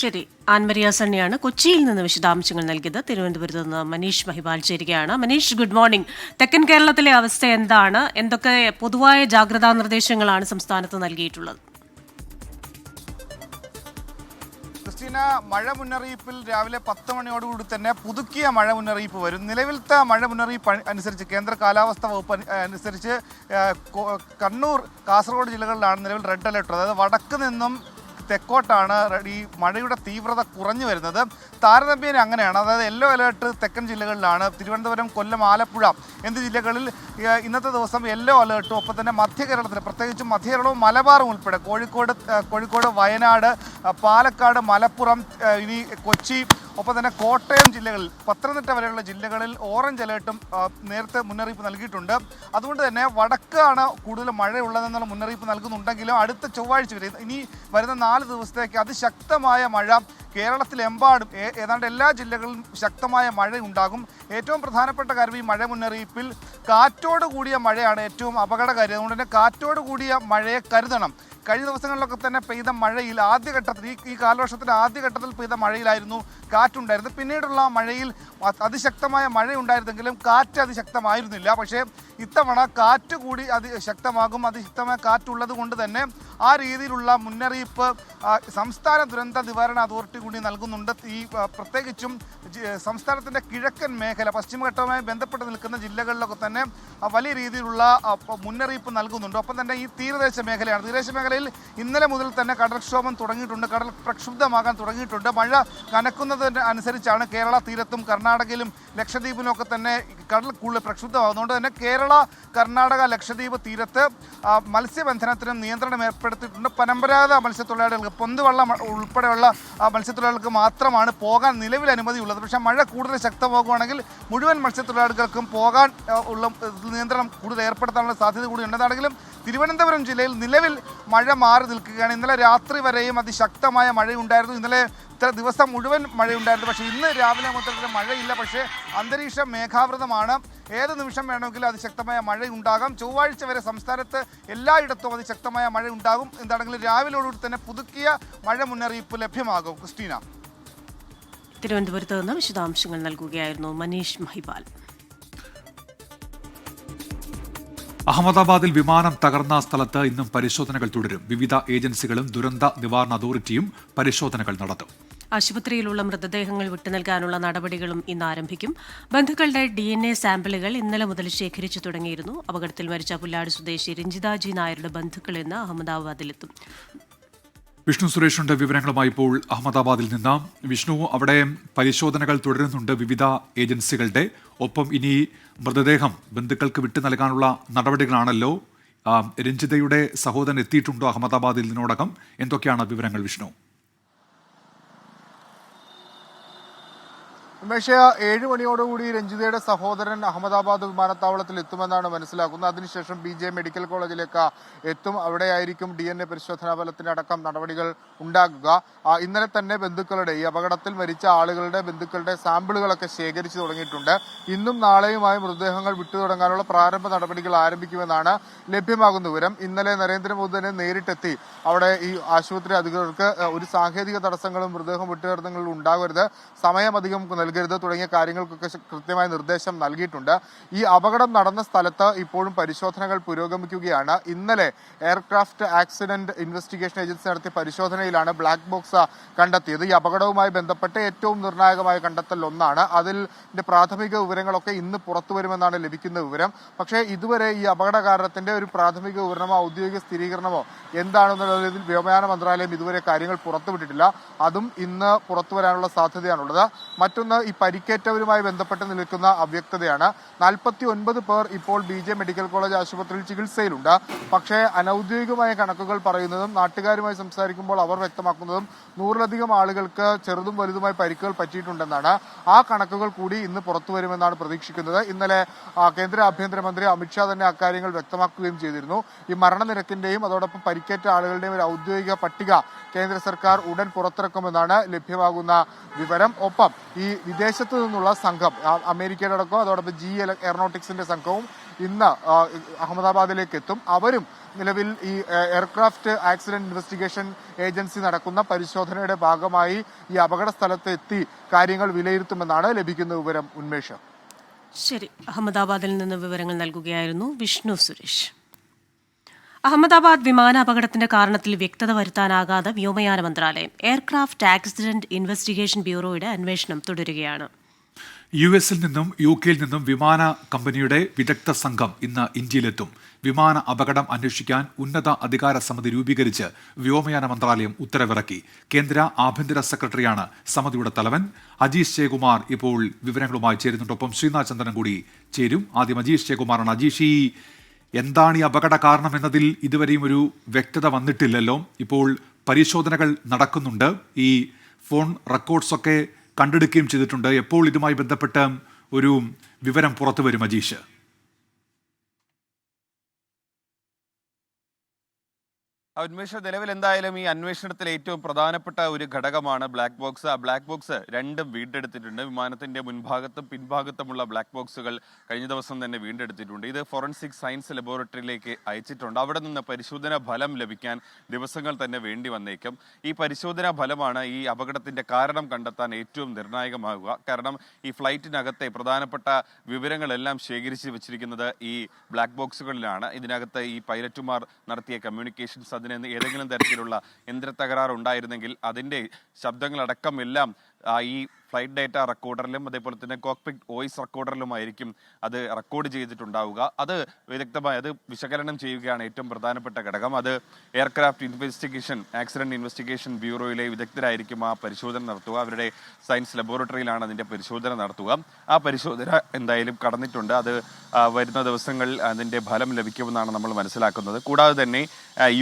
ശരി, ആൻമരിയ സണ്ണിയാണ് കൊച്ചിയിൽ നിന്ന് വിശദാംശങ്ങൾ നൽകിയത്. തിരുവനന്തപുരത്ത് നിന്ന് മനീഷ് മഹിബാൽ ചേരുകയാണ്. Manish, good morning. തെക്കൻ കേരളത്തിലെ അവസ്ഥ എന്താണ്? എന്തൊക്കെ പൊതുവായ ജാഗ്രതാ നിർദ്ദേശങ്ങളാണ് സംസ്ഥാനത്ത് നൽകിയിട്ടുള്ളത്? ക്രിസ്റ്റീന, മഴ മുന്നറിയിപ്പിൽ രാവിലെ 10 മണിയോടുകൂടി തന്നെ പുതുക്കിയ മഴ മുന്നറിയിപ്പ് വരും. നിലവിലത്തെ മഴ മുന്നറിയിപ്പ് അനുസരിച്ച് കേന്ദ്ര കാലാവസ്ഥാ വകുപ്പ് അനുസരിച്ച് കണ്ണൂർ, കാസർഗോഡ് ജില്ലകളിലാണ് നിലവിൽ റെഡ് അലർട്ട്. അതായത് വടക്ക് നിന്നും തെക്കോട്ടാണ് ഈ മഴയുടെ തീവ്രത കുറഞ്ഞു വരുന്നത്. താരതമ്യേന അങ്ങനെയാണ്. അതായത് യെല്ലോ അലേർട്ട് തെക്കൻ ജില്ലകളിലാണ്. തിരുവനന്തപുരം, കൊല്ലം, ആലപ്പുഴ എന്നീ ജില്ലകളിൽ ഇന്നത്തെ ദിവസം യെല്ലോ അലേർട്ടും ഒപ്പം തന്നെ മധ്യ കേരളത്തിൽ പ്രത്യേകിച്ചും മധ്യ കേരളവും മലബാറും ഉൾപ്പെടെ കോഴിക്കോട്, വയനാട്, പാലക്കാട്, മലപ്പുറം, ഇനി കൊച്ചി, ഒപ്പം തന്നെ കോട്ടയം ജില്ലകളിൽ, പത്തനംതിട്ട വരെയുള്ള ജില്ലകളിൽ ഓറഞ്ച് അലേർട്ടും നേരത്തെ മുന്നറിയിപ്പ് നൽകിയിട്ടുണ്ട്. അതുകൊണ്ട് തന്നെ വടക്കാണ് കൂടുതൽ മഴയുള്ളതെന്നുള്ള മുന്നറിയിപ്പ് നൽകുന്നുണ്ടെങ്കിലും അടുത്ത ചൊവ്വാഴ്ച വരെ ഇനി വരുന്ന 4 ദിവസത്തേക്ക് അതിശക്തമായ മഴ കേരളത്തിലെമ്പാടും ഏതാണ്ട് എല്ലാ ജില്ലകളിലും ശക്തമായ മഴയുണ്ടാകും. ഏറ്റവും പ്രധാനപ്പെട്ട കാര്യം ഈ മഴ മുന്നറിയിപ്പിൽ കാറ്റോട് കൂടിയ മഴയാണ് ഏറ്റവും അപകടകാരി. അതുകൊണ്ട് തന്നെ കാറ്റോട് കൂടിയ മഴയെ കരുതണം. കഴിഞ്ഞ ദിവസങ്ങളിലൊക്കെ തന്നെ പെയ്ത മഴയിൽ ആദ്യഘട്ടത്തിൽ ഈ കാലവർഷത്തിൻ്റെ ആദ്യഘട്ടത്തിൽ പെയ്ത മഴയിലായിരുന്നു കാറ്റുണ്ടായിരുന്നത്. പിന്നീടുള്ള മഴയിൽ അതിശക്തമായ മഴയുണ്ടായിരുന്നെങ്കിലും കാറ്റ് അതിശക്തമായിരുന്നില്ല. പക്ഷേ ഇത്തവണ കാറ്റ് കൂടി അതിശക്തമാകും. അതിശക്തമായ കാറ്റുള്ളത് കൊണ്ട് തന്നെ ആ രീതിയിലുള്ള മുന്നറിയിപ്പ് സംസ്ഥാന ദുരന്ത നിവാരണ അതോറിറ്റി കൂടി നൽകുന്നുണ്ട്. ഈ പ്രത്യേകിച്ചും സംസ്ഥാനത്തിൻ്റെ കിഴക്കൻ മേഖല, പശ്ചിമഘട്ടവുമായി ബന്ധപ്പെട്ട് നിൽക്കുന്ന ജില്ലകളിലൊക്കെ തന്നെ വലിയ രീതിയിലുള്ള മുന്നറിയിപ്പ് നൽകുന്നുണ്ട്. ഒപ്പം തന്നെ ഈ തീരദേശ മേഖലയാണ്. തീരദേശ മേഖലയിൽ ഇന്നലെ മുതൽ തന്നെ കടൽക്ഷോഭം തുടങ്ങിയിട്ടുണ്ട്. കടൽ പ്രക്ഷുബ്ധമാകാൻ തുടങ്ങിയിട്ടുണ്ട്. മഴ കനക്കുന്നതിന് അനുസരിച്ചാണ് കേരള തീരത്തും കർണാടകയിലും ലക്ഷദ്വീപിലുമൊക്കെ തന്നെ കടൽ കൂടുതൽ പ്രക്ഷുബ്ധമാകുന്നതുകൊണ്ട് തന്നെ കേരള, കർണാടക, ലക്ഷദ്വീപ് തീരത്ത് മത്സ്യബന്ധനത്തിനും നിയന്ത്രണം ഏർപ്പെടുത്തിയിട്ടുണ്ട്. പരമ്പരാഗത മത്സ്യത്തൊഴിലാളികൾക്ക്, പൊന്തുവള്ളം ഉൾപ്പെടെയുള്ള മത്സ്യത്തൊഴിലാളികൾക്ക് മാത്രമാണ് പോകാൻ നിലവിൽ അനുമതിയുള്ളത്. പക്ഷേ മഴ കൂടുതൽ ശക്തമാകുകയാണെങ്കിൽ മുഴുവൻ മത്സ്യത്തൊഴിലാളികൾക്കും പോകാൻ ഉള്ള നിയന്ത്രണം കൂടുതൽ ഏർപ്പെടുത്താനുള്ള സാധ്യത കൂടി ഉണ്ടെന്നാണെങ്കിലും തിരുവനന്തപുരം ജില്ലയിൽ നിലവിൽ മഴ മാറി നിൽക്കുകയാണ്. ഇന്നലെ രാത്രി വരെയും അതിശക്തമായ മഴയുണ്ടായിരുന്നു. ഇന്നലെ ദിവസം മുഴുവൻ മഴയുണ്ടായിരുന്നു. പക്ഷേ ഇന്ന് രാവിലെ മുതൽ മഴയില്ല. പക്ഷേ അന്തരീക്ഷം മേഘാവൃതമാണ്. ഏത് നിമിഷം വേണമെങ്കിലും അതിശക്തമായ മഴയുണ്ടാകാം. ചൊവ്വാഴ്ച വരെ സംസ്ഥാനത്ത് എല്ലായിടത്തും അതിശക്തമായ മഴയുണ്ടാകും. എന്താണെങ്കിലും രാവിലെയോടുകൂടി തന്നെ പുതുക്കിയ മഴ മുന്നറിയിപ്പ് ലഭ്യമാകും. ക്രിസ്റ്റീന, തിരുവനന്തപുരത്ത് നിന്ന് വിശദാംശങ്ങൾ നൽകുകയായിരുന്നു മനീഷ് മഹിബാൽ. അഹമ്മദാബാദിൽ വിമാനം തകർന്ന സ്ഥലത്ത് ഇന്നും പരിശോധനകൾ തുടരും. വിവിധ ഏജൻസികളും ദുരന്ത നിവാരണ അതോറിറ്റിയും പരിശോധനകൾ നടത്തും. ആശുപത്രിയിലുള്ള മൃതദേഹങ്ങൾ വിട്ടുനൽകാനുള്ള നടപടികളും ഇന്ന് ആരംഭിക്കും. ബന്ധുക്കളുടെ DNA സാമ്പിളുകൾ ഇന്നലെ മുതൽ ശേഖരിച്ചു തുടങ്ങിയിരുന്നു. അപകടത്തിൽ മരിച്ച പുല്ലാട് സ്വദേശി രഞ്ജിതാജി നായരുടെ ബന്ധുക്കൾ ഇന്ന് അഹമ്മദാബാദിലെത്തും. വിഷ്ണു സുരേഷുണ്ട് വിവരങ്ങളുമായി ഇപ്പോൾ അഹമ്മദാബാദിൽ നിന്ന്. വിഷ്ണു, അവിടെ പരിശോധനകൾ തുടരുന്നുണ്ട് വിവിധ ഏജൻസികളുടെ. ഒപ്പം ഇനി മൃതദേഹം ബന്ധുക്കൾക്ക് വിട്ടു നൽകാനുള്ള നടപടികളാണല്ലോ. രഞ്ജിതയുടെ സഹോദരൻ എത്തിയിട്ടുണ്ടോ അഹമ്മദാബാദിൽ ഇതിനോടകം? എന്തൊക്കെയാണ് വിവരങ്ങൾ വിഷ്ണു? ഉമേഷ് 7 മണിയോടുകൂടി രഞ്ജിതയുടെ സഹോദരൻ അഹമ്മദാബാദ് വിമാനത്താവളത്തിൽ എത്തുമെന്നാണ് മനസ്സിലാക്കുന്നത്. അതിനുശേഷം BJ മെഡിക്കൽ കോളേജിലേക്ക് എത്തും. അവിടെയായിരിക്കും DNA പരിശോധനാ ഫലത്തിന്റെ അടക്കം നടപടികൾ ഉണ്ടാകുക. ഇന്നലെ തന്നെ ബന്ധുക്കളുടെ, ഈ അപകടത്തിൽ മരിച്ച ആളുകളുടെ ബന്ധുക്കളുടെ സാമ്പിളുകളൊക്കെ ശേഖരിച്ചു തുടങ്ങിയിട്ടുണ്ട്. ഇന്നും നാളെയുമായി മൃതദേഹങ്ങൾ വിട്ടു തുടങ്ങാനുള്ള പ്രാരംഭ നടപടികൾ ആരംഭിക്കുമെന്നാണ് ലഭ്യമാകുന്ന വിവരം. ഇന്നലെ നരേന്ദ്രമോദി തന്നെ നേരിട്ടെത്തി അവിടെ ഈ ആശുപത്രി അധികൃതർക്ക് ഒരു സാങ്കേതിക തടസ്സങ്ങളും മൃതദേഹം വിട്ടുതരുന്നങ്ങളിൽ ഉണ്ടാകരുത്, സമയം അധികം നൽകരുത് തുടങ്ങിയ കാര്യങ്ങൾക്കൊക്കെ കൃത്യമായ നിർദ്ദേശം നൽകിയിട്ടുണ്ട്. ഈ അപകടം നടന്ന സ്ഥലത്ത് ഇപ്പോഴും പരിശോധനകൾ പുരോഗമിക്കുകയാണ്. ഇന്നലെ എയർക്രാഫ്റ്റ് ആക്സിഡന്റ് ഇൻവെസ്റ്റിഗേഷൻ ഏജൻസി നടത്തിയ പരിശോധനയിലാണ് ബ്ലാക്ക് ബോക്സ് കണ്ടെത്തിയത്. ഈ അപകടവുമായി ബന്ധപ്പെട്ട് ഏറ്റവും നിർണായകമായ കണ്ടെത്തൽ ഒന്നാണ്. അതിന്റെ പ്രാഥമിക വിവരങ്ങളൊക്കെ ഇന്ന് പുറത്തു വരുമെന്നാണ് ലഭിക്കുന്ന വിവരം. പക്ഷേ ഇതുവരെ ഈ അപകട കാരണത്തിന്റെ ഒരു പ്രാഥമിക വിവരണമോ ഔദ്യോഗിക സ്ഥിരീകരണമോ എന്താണെന്നുള്ളതിൽ വ്യോമയാന മന്ത്രാലയം ഇതുവരെ കാര്യങ്ങൾ പുറത്തുവിട്ടിട്ടില്ല. അതും ഇന്ന് പുറത്തു വരാനുള്ള സാധ്യതയാണുള്ളത്. മറ്റൊന്ന്, ഈ പരിക്കേറ്റവരുമായി ബന്ധപ്പെട്ട് നിൽക്കുന്ന അവ്യക്തതയാണ്. 49 പേർ ഇപ്പോൾ BJ മെഡിക്കൽ കോളേജ് ആശുപത്രിയിൽ ചികിത്സയിലുണ്ട്. പക്ഷേ അനൌദ്യോഗികമായ കണക്കുകൾ പറയുന്നതും നാട്ടുകാരുമായി സംസാരിക്കുമ്പോൾ അവർ വ്യക്തമാക്കുന്നതും 100-ലധികം ആളുകൾക്ക് ചെറുതും വലുതുമായി പരിക്കുകൾ പറ്റിയിട്ടുണ്ടെന്നാണ്. ആ കണക്കുകൾ കൂടി ഇന്ന് പുറത്തു വരുമെന്നാണ് പ്രതീക്ഷിക്കുന്നത്. ഇന്നലെ കേന്ദ്ര ആഭ്യന്തരമന്ത്രി അമിത്ഷാ തന്നെ അക്കാര്യങ്ങൾ വ്യക്തമാക്കുകയും ചെയ്തിരുന്നു. ഈ മരണനിരക്കിന്റെയും അതോടൊപ്പം പരിക്കേറ്റ ആളുകളുടെയും ഒരു ഔദ്യോഗിക പട്ടിക കേന്ദ്ര സർക്കാർ ഉടൻ പുറത്തിറക്കുമെന്നാണ് ലഭ്യമാകുന്ന വിവരം. ഒപ്പം ഈ വിദേശത്തു നിന്നുള്ള സംഘം, അമേരിക്കയുടെ അടക്കം അതോടൊപ്പം GE എയറോനോട്ടിക്സിന്റെ സംഘവും ഇന്ന് അഹമ്മദാബാദിലേക്ക് എത്തും. അവരും നിലവിൽ ഈ എയർക്രാഫ്റ്റ് ആക്സിഡന്റ് ഇൻവെസ്റ്റിഗേഷൻ ഏജൻസി നടക്കുന്ന പരിശോധനയുടെ ഭാഗമായി ഈ അപകട സ്ഥലത്ത് എത്തി കാര്യങ്ങൾ വിലയിരുത്തുമെന്നാണ് ലഭിക്കുന്ന വിവരം. ഉന്മേഷ്. ശരി, അഹമ്മദാബാദിൽ നിന്ന് വിവരങ്ങൾ നൽകുകയായിരുന്നു വിഷ്ണു സുരേഷ്. അഹമ്മദാബാദ് വിമാന അപകടത്തിന്റെ കാരണത്തിൽ വ്യക്തത വരുത്താനാകാതെ വ്യോമയാന മന്ത്രാലയം. എയർക്രാഫ്റ്റ് ആക്സിഡന്റ് ഇൻവെസ്റ്റിഗേഷൻ ബ്യൂറോയുടെ അന്വേഷണം തുടരുകയാണ്. US നിന്നും UK നിന്നും വിമാന കമ്പനിയുടെ വിദഗ്ധ സംഘം ഇന്ന് ഇന്ത്യയിലെത്തും. വിമാന അപകടം അന്വേഷിക്കാൻ ഉന്നത അധികാര സമിതി രൂപീകരിച്ച് വ്യോമയാന മന്ത്രാലയം ഉത്തരവിറക്കി. കേന്ദ്ര ആഭ്യന്തര സെക്രട്ടറിയാണ് സമിതിയുടെ തലവൻ. അജീഷ് ജയകുമാർ ഇപ്പോൾ വിവരങ്ങളുമായി ചേരുന്നുണ്ട്. ഒപ്പം ശ്രീനാഥ് ചന്ദ്രൻ കൂടി ചേരും. ആദ്യം അജീഷ് ജയകുമാറാണ്. അജീഷ്, എന്താണ് ഈ അപകട കാരണം എന്നതിൽ ഇതുവരെയും ഒരു വ്യക്തത വന്നിട്ടില്ലല്ലോ. ഇപ്പോൾ പരിശോധനകൾ നടക്കുന്നുണ്ട്. ഈ ഫോൺ റെക്കോർഡ്സൊക്കെ കണ്ടെടുക്കുകയും ചെയ്തിട്ടുണ്ട്. എപ്പോൾ ഇതുമായി ബന്ധപ്പെട്ട് ഒരു വിവരം പുറത്തു വരും അജീഷ്? ഉന്മേഷ, നിലവിൽ എന്തായാലും ഈ അന്വേഷണത്തിൽ ഏറ്റവും പ്രധാനപ്പെട്ട ഒരു ഘടകമാണ് ബ്ലാക്ക് ബോക്സ്. ആ ബ്ലാക്ക് ബോക്സ് രണ്ടും വീണ്ടെടുത്തിട്ടുണ്ട്. വിമാനത്തിന്റെ മുൻഭാഗത്തും പിൻഭാഗത്തുമുള്ള ബ്ലാക്ക് ബോക്സുകൾ കഴിഞ്ഞ ദിവസം തന്നെ വീണ്ടെടുത്തിട്ടുണ്ട്. ഇത് ഫോറൻസിക് സയൻസ് ലബോറട്ടറിയിലേക്ക് അയച്ചിട്ടുണ്ട്. അവിടെ നിന്ന് പരിശോധനാ ഫലം ലഭിക്കാൻ ദിവസങ്ങൾ തന്നെ വേണ്ടി വന്നേക്കും. ഈ പരിശോധനാ ഫലമാണ് ഈ അപകടത്തിന്റെ കാരണം കണ്ടെത്താൻ ഏറ്റവും നിർണായകമാകുക. കാരണം ഈ ഫ്ലൈറ്റിനകത്തെ പ്രധാനപ്പെട്ട വിവരങ്ങളെല്ലാം ശേഖരിച്ച് വെച്ചിരിക്കുന്നത് ഈ ബ്ലാക്ക് ബോക്സുകളിലാണ്. ഇതിനകത്ത് ഈ പൈലറ്റുമാർ നടത്തിയ കമ്മ്യൂണിക്കേഷൻസ്, അതിന് ഏതെങ്കിലും തരത്തിലുള്ള യന്ത്ര തകരാർ ഉണ്ടായിരുന്നെങ്കിൽ അതിൻ്റെ ശബ്ദങ്ങളടക്കം എല്ലാം ഈ ഫ്ലൈറ്റ് ഡേറ്റ റെക്കോർഡറിലും അതേപോലെ തന്നെ കോക്പിറ്റ് വോയിസ് റെക്കോർഡറിലുമായിരിക്കും അത് റെക്കോർഡ് ചെയ്തിട്ടുണ്ടാവുക. അത് വിദഗ്ധമായി അത് വിശകലനം ചെയ്യുകയാണ് ഏറ്റവും പ്രധാനപ്പെട്ട ഘടകം. അത് എയർക്രാഫ്റ്റ് ആക്സിഡന്റ് ഇൻവെസ്റ്റിഗേഷൻ ബ്യൂറോയിലെ വിദഗ്ധരായിരിക്കും ആ പരിശോധന നടത്തുക. അവരുടെ സയൻസ് ലബോറട്ടറിയിലാണ് അതിൻ്റെ പരിശോധന നടത്തുക. ആ പരിശോധന എന്തായാലും കടന്നിട്ടുണ്ട്. അത് വരുന്ന ദിവസങ്ങളിൽ അതിൻ്റെ ഫലം ലഭിക്കുമെന്നാണ് നമ്മൾ മനസ്സിലാക്കുന്നത്. കൂടാതെ തന്നെ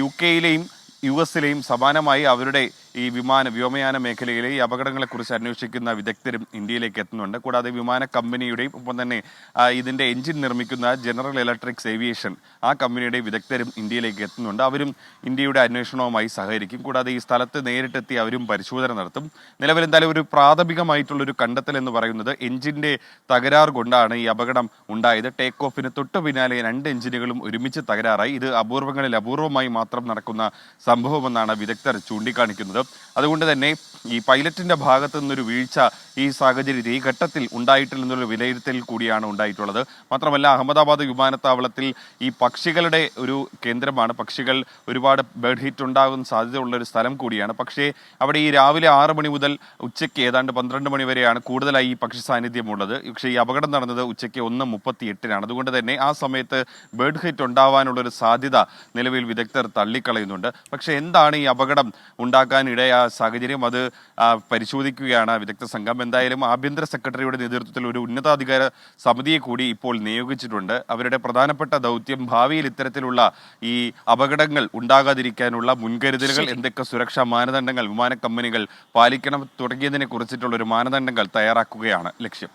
UK യിലെയും US ലെയും സമാനമായി അവരുടെ ഈ വ്യോമയാന മേഖലയിലെ ഈ അപകടങ്ങളെക്കുറിച്ച് അന്വേഷിക്കുന്ന വിദഗ്ധരും ഇന്ത്യയിലേക്ക് എത്തുന്നുണ്ട്. കൂടാതെ വിമാന കമ്പനിയുടെയും ഒപ്പം തന്നെ ഇതിൻ്റെ എഞ്ചിൻ നിർമ്മിക്കുന്ന ജനറൽ ഇലക്ട്രിക്സ് ഏവിയേഷൻ ആ കമ്പനിയുടെ വിദഗ്ധരും ഇന്ത്യയിലേക്ക് എത്തുന്നുണ്ട്. അവരും ഇന്ത്യയുടെ അന്വേഷണവുമായി സഹകരിക്കും. കൂടാതെ ഈ സ്ഥലത്ത് നേരിട്ടെത്തി അവരും പരിശോധന നടത്തും. നിലവിൽ എന്തായാലും ഒരു പ്രാഥമികമായിട്ടുള്ളൊരു കണ്ടെത്തൽ എന്ന് പറയുന്നത് എഞ്ചിൻ്റെ തകരാർ കൊണ്ടാണ് ഈ അപകടം ഉണ്ടായത്. ടേക്ക് ഓഫിന് തൊട്ടു പിന്നാലെ 2 എഞ്ചിനുകളും ഒരുമിച്ച് തകരാറായി. ഇത് അപൂർവങ്ങളിൽ അപൂർവമായി മാത്രം നടക്കുന്ന സംഭവമെന്നാണ് വിദഗ്ധർ ചൂണ്ടിക്കാണിക്കുന്നത്. അതുകൊണ്ട് തന്നെ ഈ പൈലറ്റിന്റെ ഭാഗത്തു നിന്നൊരു വീഴ്ച ഈ സാഹചര്യത്തിൽ ഈ ഘട്ടത്തിൽ ഉണ്ടായിട്ടില്ലെന്നൊരു വിലയിരുത്തൽ കൂടിയാണ് ഉണ്ടായിട്ടുള്ളത്. മാത്രമല്ല അഹമ്മദാബാദ് വിമാനത്താവളത്തിൽ ഈ പക്ഷികളുടെ ഒരു കേന്ദ്രമാണ്. പക്ഷികൾ ഒരുപാട് ബേർഡ് ഹിറ്റ് ഉണ്ടാകുന്ന സാധ്യതയുള്ള ഒരു സ്ഥലം കൂടിയാണ്. പക്ഷേ അവിടെ ഈ രാവിലെ 6 മണി മുതൽ ഉച്ചയ്ക്ക് ഏതാണ്ട് 12 മണി വരെയാണ് കൂടുതലായി ഈ പക്ഷി സാന്നിധ്യമുള്ളത്. പക്ഷേ ഈ അപകടം നടന്നത് ഉച്ചയ്ക്ക് 1:38 അതുകൊണ്ട് തന്നെ ആ സമയത്ത് ബേർഡ് ഹിറ്റ് ഉണ്ടാവാനുള്ളൊരു സാധ്യത നിലവിൽ വിദഗ്ധർ തള്ളിക്കളയുന്നുണ്ട്. പക്ഷേ എന്താണ് ഈ അപകടം ഉണ്ടാക്കാൻ ഇടയായ സാഹചര്യം അത് പരിശോധിക്കുകയാണ് വിദഗ്ധ സംഘം. എന്തായാലും ആഭ്യന്തര സെക്രട്ടറിയുടെ നേതൃത്വത്തിൽ ഒരു ഉന്നതാധികാര സമിതിയെ കൂടി ഇപ്പോൾ നിയോഗിച്ചിട്ടുണ്ട്. അവരുടെ പ്രധാനപ്പെട്ട ദൗത്യം ഭാവിയിൽ ഇത്തരത്തിലുള്ള ഈ അപകടങ്ങൾ ഉണ്ടാകാതിരിക്കാനുള്ള മുൻകരുതലുകൾ, എന്തൊക്കെ സുരക്ഷാ മാനദണ്ഡങ്ങൾ വിമാന കമ്പനികൾ പാലിക്കണം തുടങ്ങിയതിനെ കുറിച്ചിട്ടുള്ള ഒരു മാനദണ്ഡങ്ങൾ തയ്യാറാക്കുകയാണ് ലക്ഷ്യം.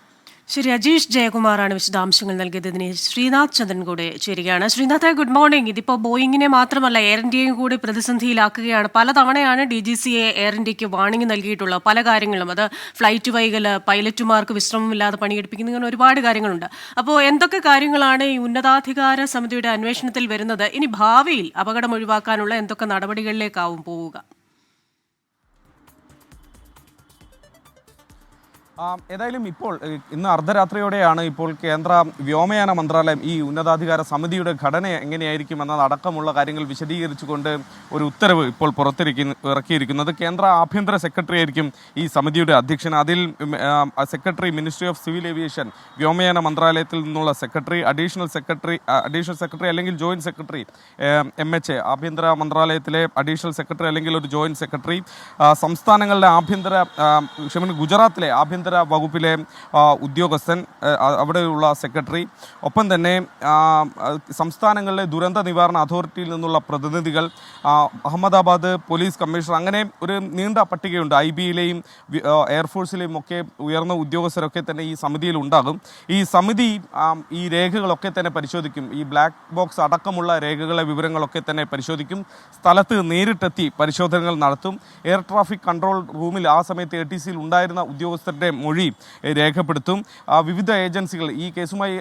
ശരി, അജീഷ് ജയകുമാറാണ് വിശദാംശങ്ങൾ നൽകിയത്. ഇതിന് ശ്രീനാഥ് ചന്ദ്രൻ കൂടെ ചേരുകയാണ്. Sreenath, good morning. ഇതിപ്പോൾ ബോയിങ്ങിനെ മാത്രമല്ല എയർ ഇന്ത്യയും കൂടി പ്രതിസന്ധിയിലാക്കുകയാണ്. പലതവണയാണ് DGCA എയർ ഇന്ത്യക്ക് വാർണിംഗ് നൽകിയിട്ടുള്ളത് പല കാര്യങ്ങളും. അത് ഫ്ലൈറ്റ് വൈകൽ, പൈലറ്റുമാർക്ക് വിശ്രമമില്ലാതെ പണിയെടുപ്പിക്കുന്ന, ഇങ്ങനെ ഒരുപാട് കാര്യങ്ങളുണ്ട്. അപ്പോൾ എന്തൊക്കെ കാര്യങ്ങളാണ് ഈ ഉന്നതാധികാര സമിതിയുടെ അന്വേഷണത്തിൽ വരുന്നത്? ഇനി ഭാവിയിൽ അപകടം ഒഴിവാക്കാനുള്ള എന്തൊക്കെ നടപടികളിലേക്കാവും പോവുക? ഏതായാലും ഇപ്പോൾ ഇന്ന് അർദ്ധരാത്രിയോടെയാണ് ഇപ്പോൾ കേന്ദ്ര വ്യോമയാന മന്ത്രാലയം ഈ ഉന്നതാധികാര സമിതിയുടെ ഘടന എങ്ങനെയായിരിക്കും എന്നതടക്കമുള്ള കാര്യങ്ങൾ വിശദീകരിച്ചുകൊണ്ട് ഒരു ഉത്തരവ് ഇപ്പോൾ ഇറക്കിയിരിക്കുന്നത്. കേന്ദ്ര ആഭ്യന്തര സെക്രട്ടറി ആയിരിക്കും ഈ സമിതിയുടെ അധ്യക്ഷൻ. അതിൽ secretary ministry of civil aviation, വ്യോമയാന മന്ത്രാലയത്തിൽ നിന്നുള്ള സെക്രട്ടറി, അഡീഷണൽ സെക്രട്ടറി അല്ലെങ്കിൽ ജോയിന്റ് സെക്രട്ടറി, MHA ആഭ്യന്തര മന്ത്രാലയത്തിലെ അഡീഷണൽ സെക്രട്ടറി അല്ലെങ്കിൽ ഒരു ജോയിന്റ് സെക്രട്ടറി, സംസ്ഥാനങ്ങളുടെ ഗുജറാത്തിലെ ആഭ്യന്തര വകുപ്പിലെ ഉദ്യോഗസ്ഥൻ, അവിടെയുള്ള സെക്രട്ടറി, ഒപ്പം തന്നെ സംസ്ഥാനങ്ങളിലെ ദുരന്ത നിവാരണ അതോറിറ്റിയിൽ നിന്നുള്ള പ്രതിനിധികൾ, അഹമ്മദാബാദ് പോലീസ് കമ്മീഷണർ, അങ്ങനെ ഒരു നീണ്ട പട്ടികയുണ്ട്. IB-യിലെയും എയർഫോഴ്സിലെയും ഒക്കെ ഉയർന്ന ഉദ്യോഗസ്ഥരൊക്കെ തന്നെ ഈ സമിതിയിൽ ഉണ്ടാകും. ഈ സമിതി ഈ രേഖകളൊക്കെ തന്നെ പരിശോധിക്കും. ഈ ബ്ലാക്ക് ബോക്സ് അടക്കമുള്ള രേഖകളെ വിവരങ്ങളൊക്കെ തന്നെ പരിശോധിക്കും. സ്ഥലത്ത് നേരിട്ടെത്തി പരിശോധനകൾ നടത്തും. എയർ ട്രാഫിക് കൺട്രോൾ റൂമിൽ ആ സമയത്ത് ATC-യിൽ ഉണ്ടായിരുന്ന ഉദ്യോഗസ്ഥരുടെ മൊഴി രേഖപ്പെടുത്തും. വിവിധ ഏജൻസികൾ, ഈ കേസുമായി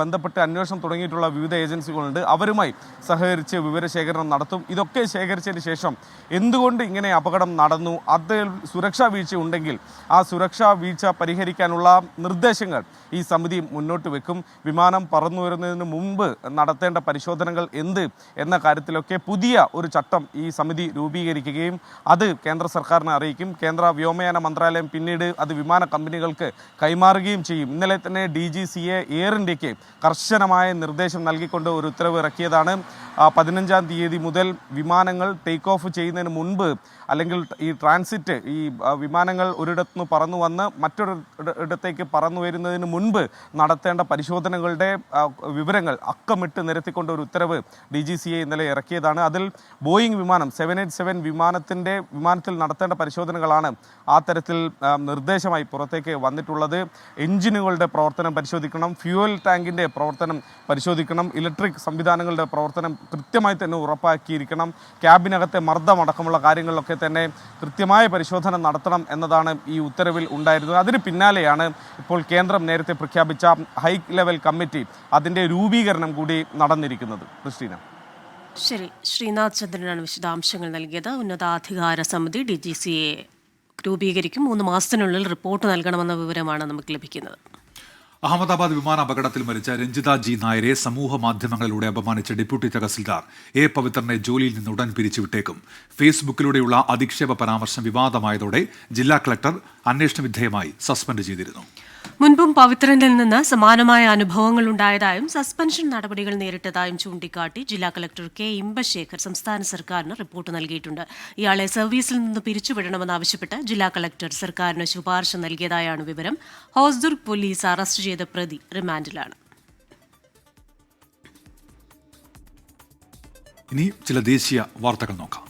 ബന്ധപ്പെട്ട് അന്വേഷണം തുടങ്ങിയിട്ടുള്ള വിവിധ ഏജൻസികളുണ്ട്, അവരുമായി സഹകരിച്ച് വിവരശേഖരണം നടത്തും. ഇതൊക്കെ ശേഖരിച്ചതിന് ശേഷം എന്തുകൊണ്ട് ഇങ്ങനെ അപകടം നടന്നു, അതിൽ സുരക്ഷാ വീഴ്ച ഉണ്ടെങ്കിൽ ആ സുരക്ഷാ വീഴ്ച പരിഹരിക്കാനുള്ള നിർദ്ദേശങ്ങൾ ഈ സമിതി മുന്നോട്ട് വെക്കും. വിമാനം പറന്നു വരുന്നതിന് മുമ്പ് നടത്തേണ്ട പരിശോധനകൾ എന്ത് എന്ന കാര്യത്തിലൊക്കെ പുതിയ ഒരു ചട്ടം ഈ സമിതി രൂപീകരിക്കുകയും അത് കേന്ദ്ര സർക്കാരിനെ അറിയിക്കും. കേന്ദ്ര വ്യോമയാന മന്ത്രാലയം പിന്നീട് അത് വിമാന കമ്പനികൾക്ക് കൈമാറുകയും ചെയ്യും. ഇന്നലെ തന്നെ DGCA എയർ ഇന്ത്യക്ക് കർശനമായ നിർദ്ദേശം നൽകിക്കൊണ്ട് ഒരു ഉത്തരവ് ഇറക്കിയതാണ്. 15-ാം തീയതി മുതൽ വിമാനങ്ങൾ ടേക്ക് ഓഫ് ചെയ്യുന്നതിന് മുൻപ് അല്ലെങ്കിൽ ഈ ട്രാൻസിറ്റ്, ഈ വിമാനങ്ങൾ ഒരിടത്തുനിന്ന് പറന്നു വന്ന് മറ്റൊരു ഇടത്തേക്ക് പറന്നു വരുന്നതിന് മുൻപ് നടത്തേണ്ട പരിശോധനകളുടെ വിവരങ്ങൾ അക്കമിട്ട് നിരത്തിക്കൊണ്ട് ഒരു ഉത്തരവ് DGCA ഇന്നലെ ഇറക്കിയതാണ്. അതിൽ ബോയിങ് വിമാനം 787 വിമാനത്തിൽ നടത്തേണ്ട പരിശോധനകളാണ് ആ തരത്തിൽ നിർദ്ദേശമായി പുറത്തേക്ക് വന്നിട്ടുള്ളത്. എഞ്ചിനുകളുടെ പ്രവർത്തനം പരിശോധിക്കണം, ഫ്യൂവൽ ടാങ്കിൻ്റെ പ്രവർത്തനം പരിശോധിക്കണം, ഇലക്ട്രിക് സംവിധാനങ്ങളുടെ പ്രവർത്തനം കൃത്യമായി തന്നെ ഉറപ്പാക്കിയിരിക്കണം, ക്യാബിനകത്തെ മർദ്ദമടക്കമുള്ള കാര്യങ്ങളിലൊക്കെ തന്നെ കൃത്യമായ പരിശോധന നടത്തണം എന്നതാണ് ഈ ഉത്തരവിൽ ഉണ്ടായിരുന്നത്. അതിന് പിന്നാലെയാണ് ഇപ്പോൾ കേന്ദ്രം നേരത്തെ പ്രഖ്യാപിച്ച ഹൈ ലെവൽ കമ്മിറ്റി, അതിൻ്റെ രൂപീകരണം കൂടി നടന്നിരിക്കുന്നത്. ക്രിസ്റ്റീന. ശരി, ശ്രീനാഥ് ചന്ദ്രനാണ് വിശദാംശങ്ങൾ നൽകിയത്. ഉന്നതാധികാര സമിതി DGCA രൂപീകരിക്കും. 3 മാസത്തിനുള്ളിൽ റിപ്പോർട്ട് നൽകണമെന്ന വിവരമാണ് നമുക്ക് ലഭിക്കുന്നത്. അഹമ്മദാബാദ് വിമാന അപകടത്തിൽ മരിച്ച രഞ്ജിത G നായരെ സമൂഹ മാധ്യമങ്ങളിലൂടെ അപമാനിച്ച ഡെപ്യൂട്ടി തഹസിൽദാർ A പവിത്രനെ ജോലിയിൽ നിന്ന് ഉടൻ പിരിച്ചുവിട്ടേക്കും. ഫേസ്ബുക്കിലൂടെയുള്ള അധിക്ഷേപ പരാമർശം വിവാദമായതോടെ ജില്ലാ കളക്ടർ അന്വേഷണ വിധേയമായി സസ്പെൻഡ് ചെയ്തിരുന്നു. മുൻപും പവിത്രനിൽ നിന്ന് സമാനമായ അനുഭവങ്ങൾ ഉണ്ടായതായും സസ്പെൻഷൻ നടപടികൾ നേരിട്ടതായും ചൂണ്ടിക്കാട്ടി ജില്ലാ കളക്ടർ K ഇമ്പശേഖർ സംസ്ഥാന സർക്കാരിന് റിപ്പോർട്ട് നൽകിയിട്ടുണ്ട്. ഇയാളെ സർവീസിൽ നിന്ന് പിരിച്ചുവിടണമെന്നാവശ്യപ്പെട്ട് ജില്ലാ കളക്ടർ സർക്കാരിന് ശുപാർശ നൽകിയതായാണ് വിവരം. ഹോസ്ദുർഗ് പോലീസ് അറസ്റ്റ് ചെയ്ത പ്രതി റിമാൻഡിലാണ്. ഇനി ചില ദേശീയ വാർത്തകൾ നോക്കാം.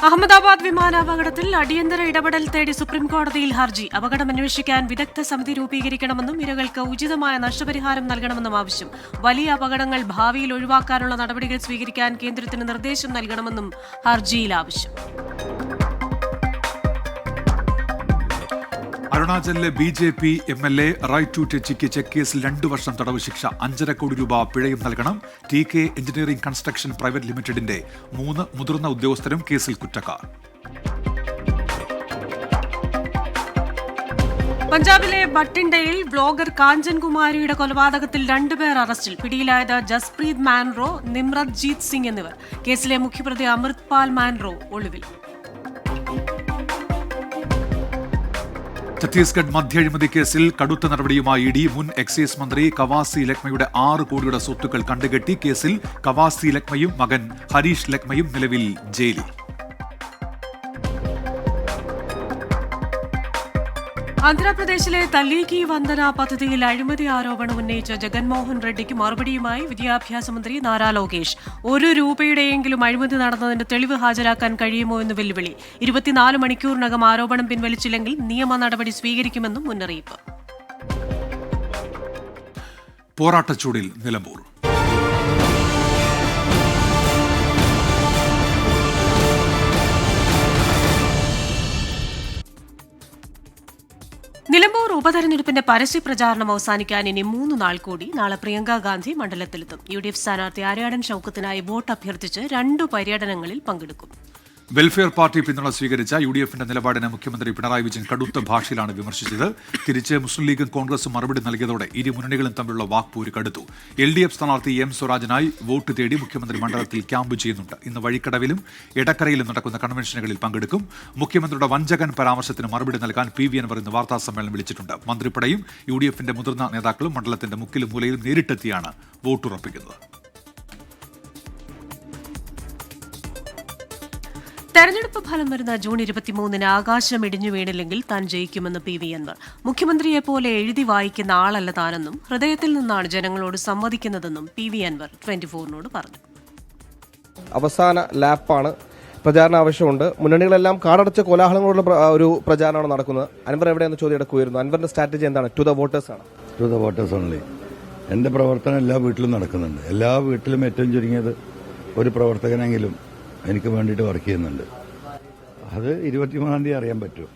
അഹമ്മദാബാദ് വിമാനാപകടത്തിൽ അടിയന്തര ഇടപെടൽ തേടി സുപ്രീംകോടതിയിൽ ഹർജി. അപകടം അന്വേഷിക്കാൻ വിദഗ്ധ സമിതി രൂപീകരിക്കണമെന്നും ഇരകൾക്ക് ഉചിതമായ നഷ്ടപരിഹാരം നൽകണമെന്നും ആവശ്യം. വലിയ അപകടങ്ങൾ ഭാവിയിൽ ഒഴിവാക്കാനുള്ള നടപടികൾ സ്വീകരിക്കാൻ കേന്ദ്രത്തിന് നിർദ്ദേശം നൽകണമെന്നും ഹർജിയിൽ ആവശ്യം. അരുണാചലിലെ BJP MLA റൈറ്റ് ടു ടെച്ചിക്ക് ചെക്ക് കേസിൽ 2 വർഷം തടവ് ശിക്ഷ, 5.5 കോടി രൂപ പിഴയും നൽകണം. TK എഞ്ചിനീയറിംഗ് കൺസ്ട്രക്ഷൻ പ്രൈവറ്റ് ലിമിറ്റഡിന്റെ 3 മുതിർന്ന ഉദ്യോഗസ്ഥരും കേസിൽ കുറ്റക്കാർ. പഞ്ചാബിലെ ബട്ടിൻഡയിൽ ബ്ലോഗർ കാഞ്ചൻ കുമാരിയുടെ കൊലപാതകത്തിൽ 2 പേർ അറസ്റ്റിൽ. പിടിയിലായത് ജസ്പ്രീത് മാൻറോ, നിമ്രത് ജീത് സിംഗ് എന്നിവർ. കേസിലെ മുഖ്യപ്രതി അമൃത്പാൽ മാൻറോ ഒളിവിൽ. ഛത്തീസ്ഗഡ് മദ്യ അഴിമതി കേസിൽ കടുത്ത നടപടിയുമായി ഇഡി. മുൻ എക്സൈസ് മന്ത്രി കവാസി ലക്മയുടെ 6 കോടിയുടെ സ്വത്തുക്കൾ കണ്ടുകെട്ടി. കേസിൽ കവാസി ലക്മയും മകൻ ഹരീഷ് ലക്മയും നിലവിൽ ജയിലിൽ. ആന്ധ്രാപ്രദേശിലെ തല്ലീക്കി വന്ദന പദ്ധതിയിൽ അഴിമതി ആരോപണം ഉന്നയിച്ച ജഗൻമോഹൻ റെഡ്ഡിക്ക് മറുപടിയുമായി വിദ്യാഭ്യാസ മന്ത്രി നാരാ ലോകേഷ്. 1 രൂപയുടെയെങ്കിലും അഴിമതി നടന്നതിന്റെ തെളിവ് ഹാജരാക്കാൻ കഴിയുമോ എന്ന് വെല്ലുവിളി. 24 മണിക്കൂറിനകം ആരോപണം പിൻവലിച്ചില്ലെങ്കിൽ നിയമ നടപടി സ്വീകരിക്കുമെന്നും മുന്നറിയിപ്പ്. പോരാട്ടച്ചൂടിൽ നിലമ്പൂർ. നിലമ്പൂർ ഉപതെരഞ്ഞെടുപ്പിന്റെ പരസ്യ പ്രചാരണം അവസാനിക്കാൻ ഇനി 3 നാൾ കൂടി. നാളെ പ്രിയങ്ക ഗാന്ധി മണ്ഡലത്തിലെത്തും. UDF സ്ഥാനാർത്ഥി ആര്യാടൻ ഷൌക്കത്തിനായി വോട്ട് അഭ്യർത്ഥിച്ച് 2 പര്യടനങ്ങളിൽ പങ്കെടുക്കും. വെൽഫെയർ പാർട്ടി പിന്തുണ സ്വീകരിച്ച UDFന്റെ നിലപാടിനെ മുഖ്യമന്ത്രി പിണറായി വിജയൻ കടുത്ത ഭാഷയിലാണ് വിമർശിച്ചത്. തിരിച്ച് മുസ്ലിം ലീഗും കോൺഗ്രസും മറുപടി നൽകിയതോടെ ഇരു മുന്നണികളും തമ്മിലുള്ള വാക്പോര് കടുത്തു. LDF സ്ഥാനാർത്ഥി M സ്വരാജിനായി വോട്ട് തേടി മുഖ്യമന്ത്രി മണ്ഡലത്തിൽ ക്യാമ്പ് ചെയ്യുന്നുണ്ട്. ഇന്ന് വഴിക്കടവിലും എടക്കരയിലും നടക്കുന്ന കൺവെൻഷനുകളിൽ പങ്കെടുക്കും. മുഖ്യമന്ത്രിയുടെ വഞ്ചകൻ പരാമർശത്തിന് മറുപടി നൽകാൻ PV അൻവർ ഇന്ന് വാർത്താ സമ്മേളനം വിളിച്ചിട്ടുണ്ട്. മന്ത്രിപ്പടയും UDFന്റെ മുതിർന്ന നേതാക്കളും മണ്ഡലത്തിന്റെ മുക്കിലും മൂലയിലും നേരിട്ടെത്തിയാണ് വോട്ടുറപ്പിക്കുന്നത്. തെരഞ്ഞെടുപ്പ് ഫലം വരുന്ന ജൂൺ 23-ന് ആകാശം ഇടിഞ്ഞു വീണില്ലെങ്കിൽ താൻ ജയിക്കുമെന്ന് PV അൻവർ. മുഖ്യമന്ത്രിയെപ്പോലെ എഴുതി വായിക്കുന്ന ആളല്ല താനെന്നും ഹൃദയത്തിൽ നിന്നാണ് ജനങ്ങളോട് സംവദിക്കുന്നതെന്നും PV അൻവർ 24-നോട് പറഞ്ഞു. അവസാന ലാപ്പാണ്, പ്രചാരണ ആവശ്യമുണ്ട്. മുന്നണികളെല്ലാം കാടടച്ച കോലാഹലങ്ങളുള്ള ഒരു പ്രചാരണമാണ് നടക്കുന്നത്. അൻവർ എവിടെയെന്ന് ചോദ്യം എടുക്കുമായിരുന്നു. അൻവറിന്റെ സ്ട്രാറ്റജി എന്താണ്? ടു ദ വോട്ടേഴ്സ് ആണ്. To the voters only. എന്റെ പ്രവർത്തനം എല്ലാ വീട്ടിലും നടക്കുന്നുണ്ട്. എല്ലാ വീട്ടിലും ഏറ്റവും ചുരുങ്ങിയത് ഒരു പ്രവർത്തകനെങ്കിലും എനിക്ക് വേണ്ടിയിട്ട് വർക്ക് ചെയ്യുന്നുണ്ട്. അത് 23-ാം തീയതി അറിയാൻ പറ്റും.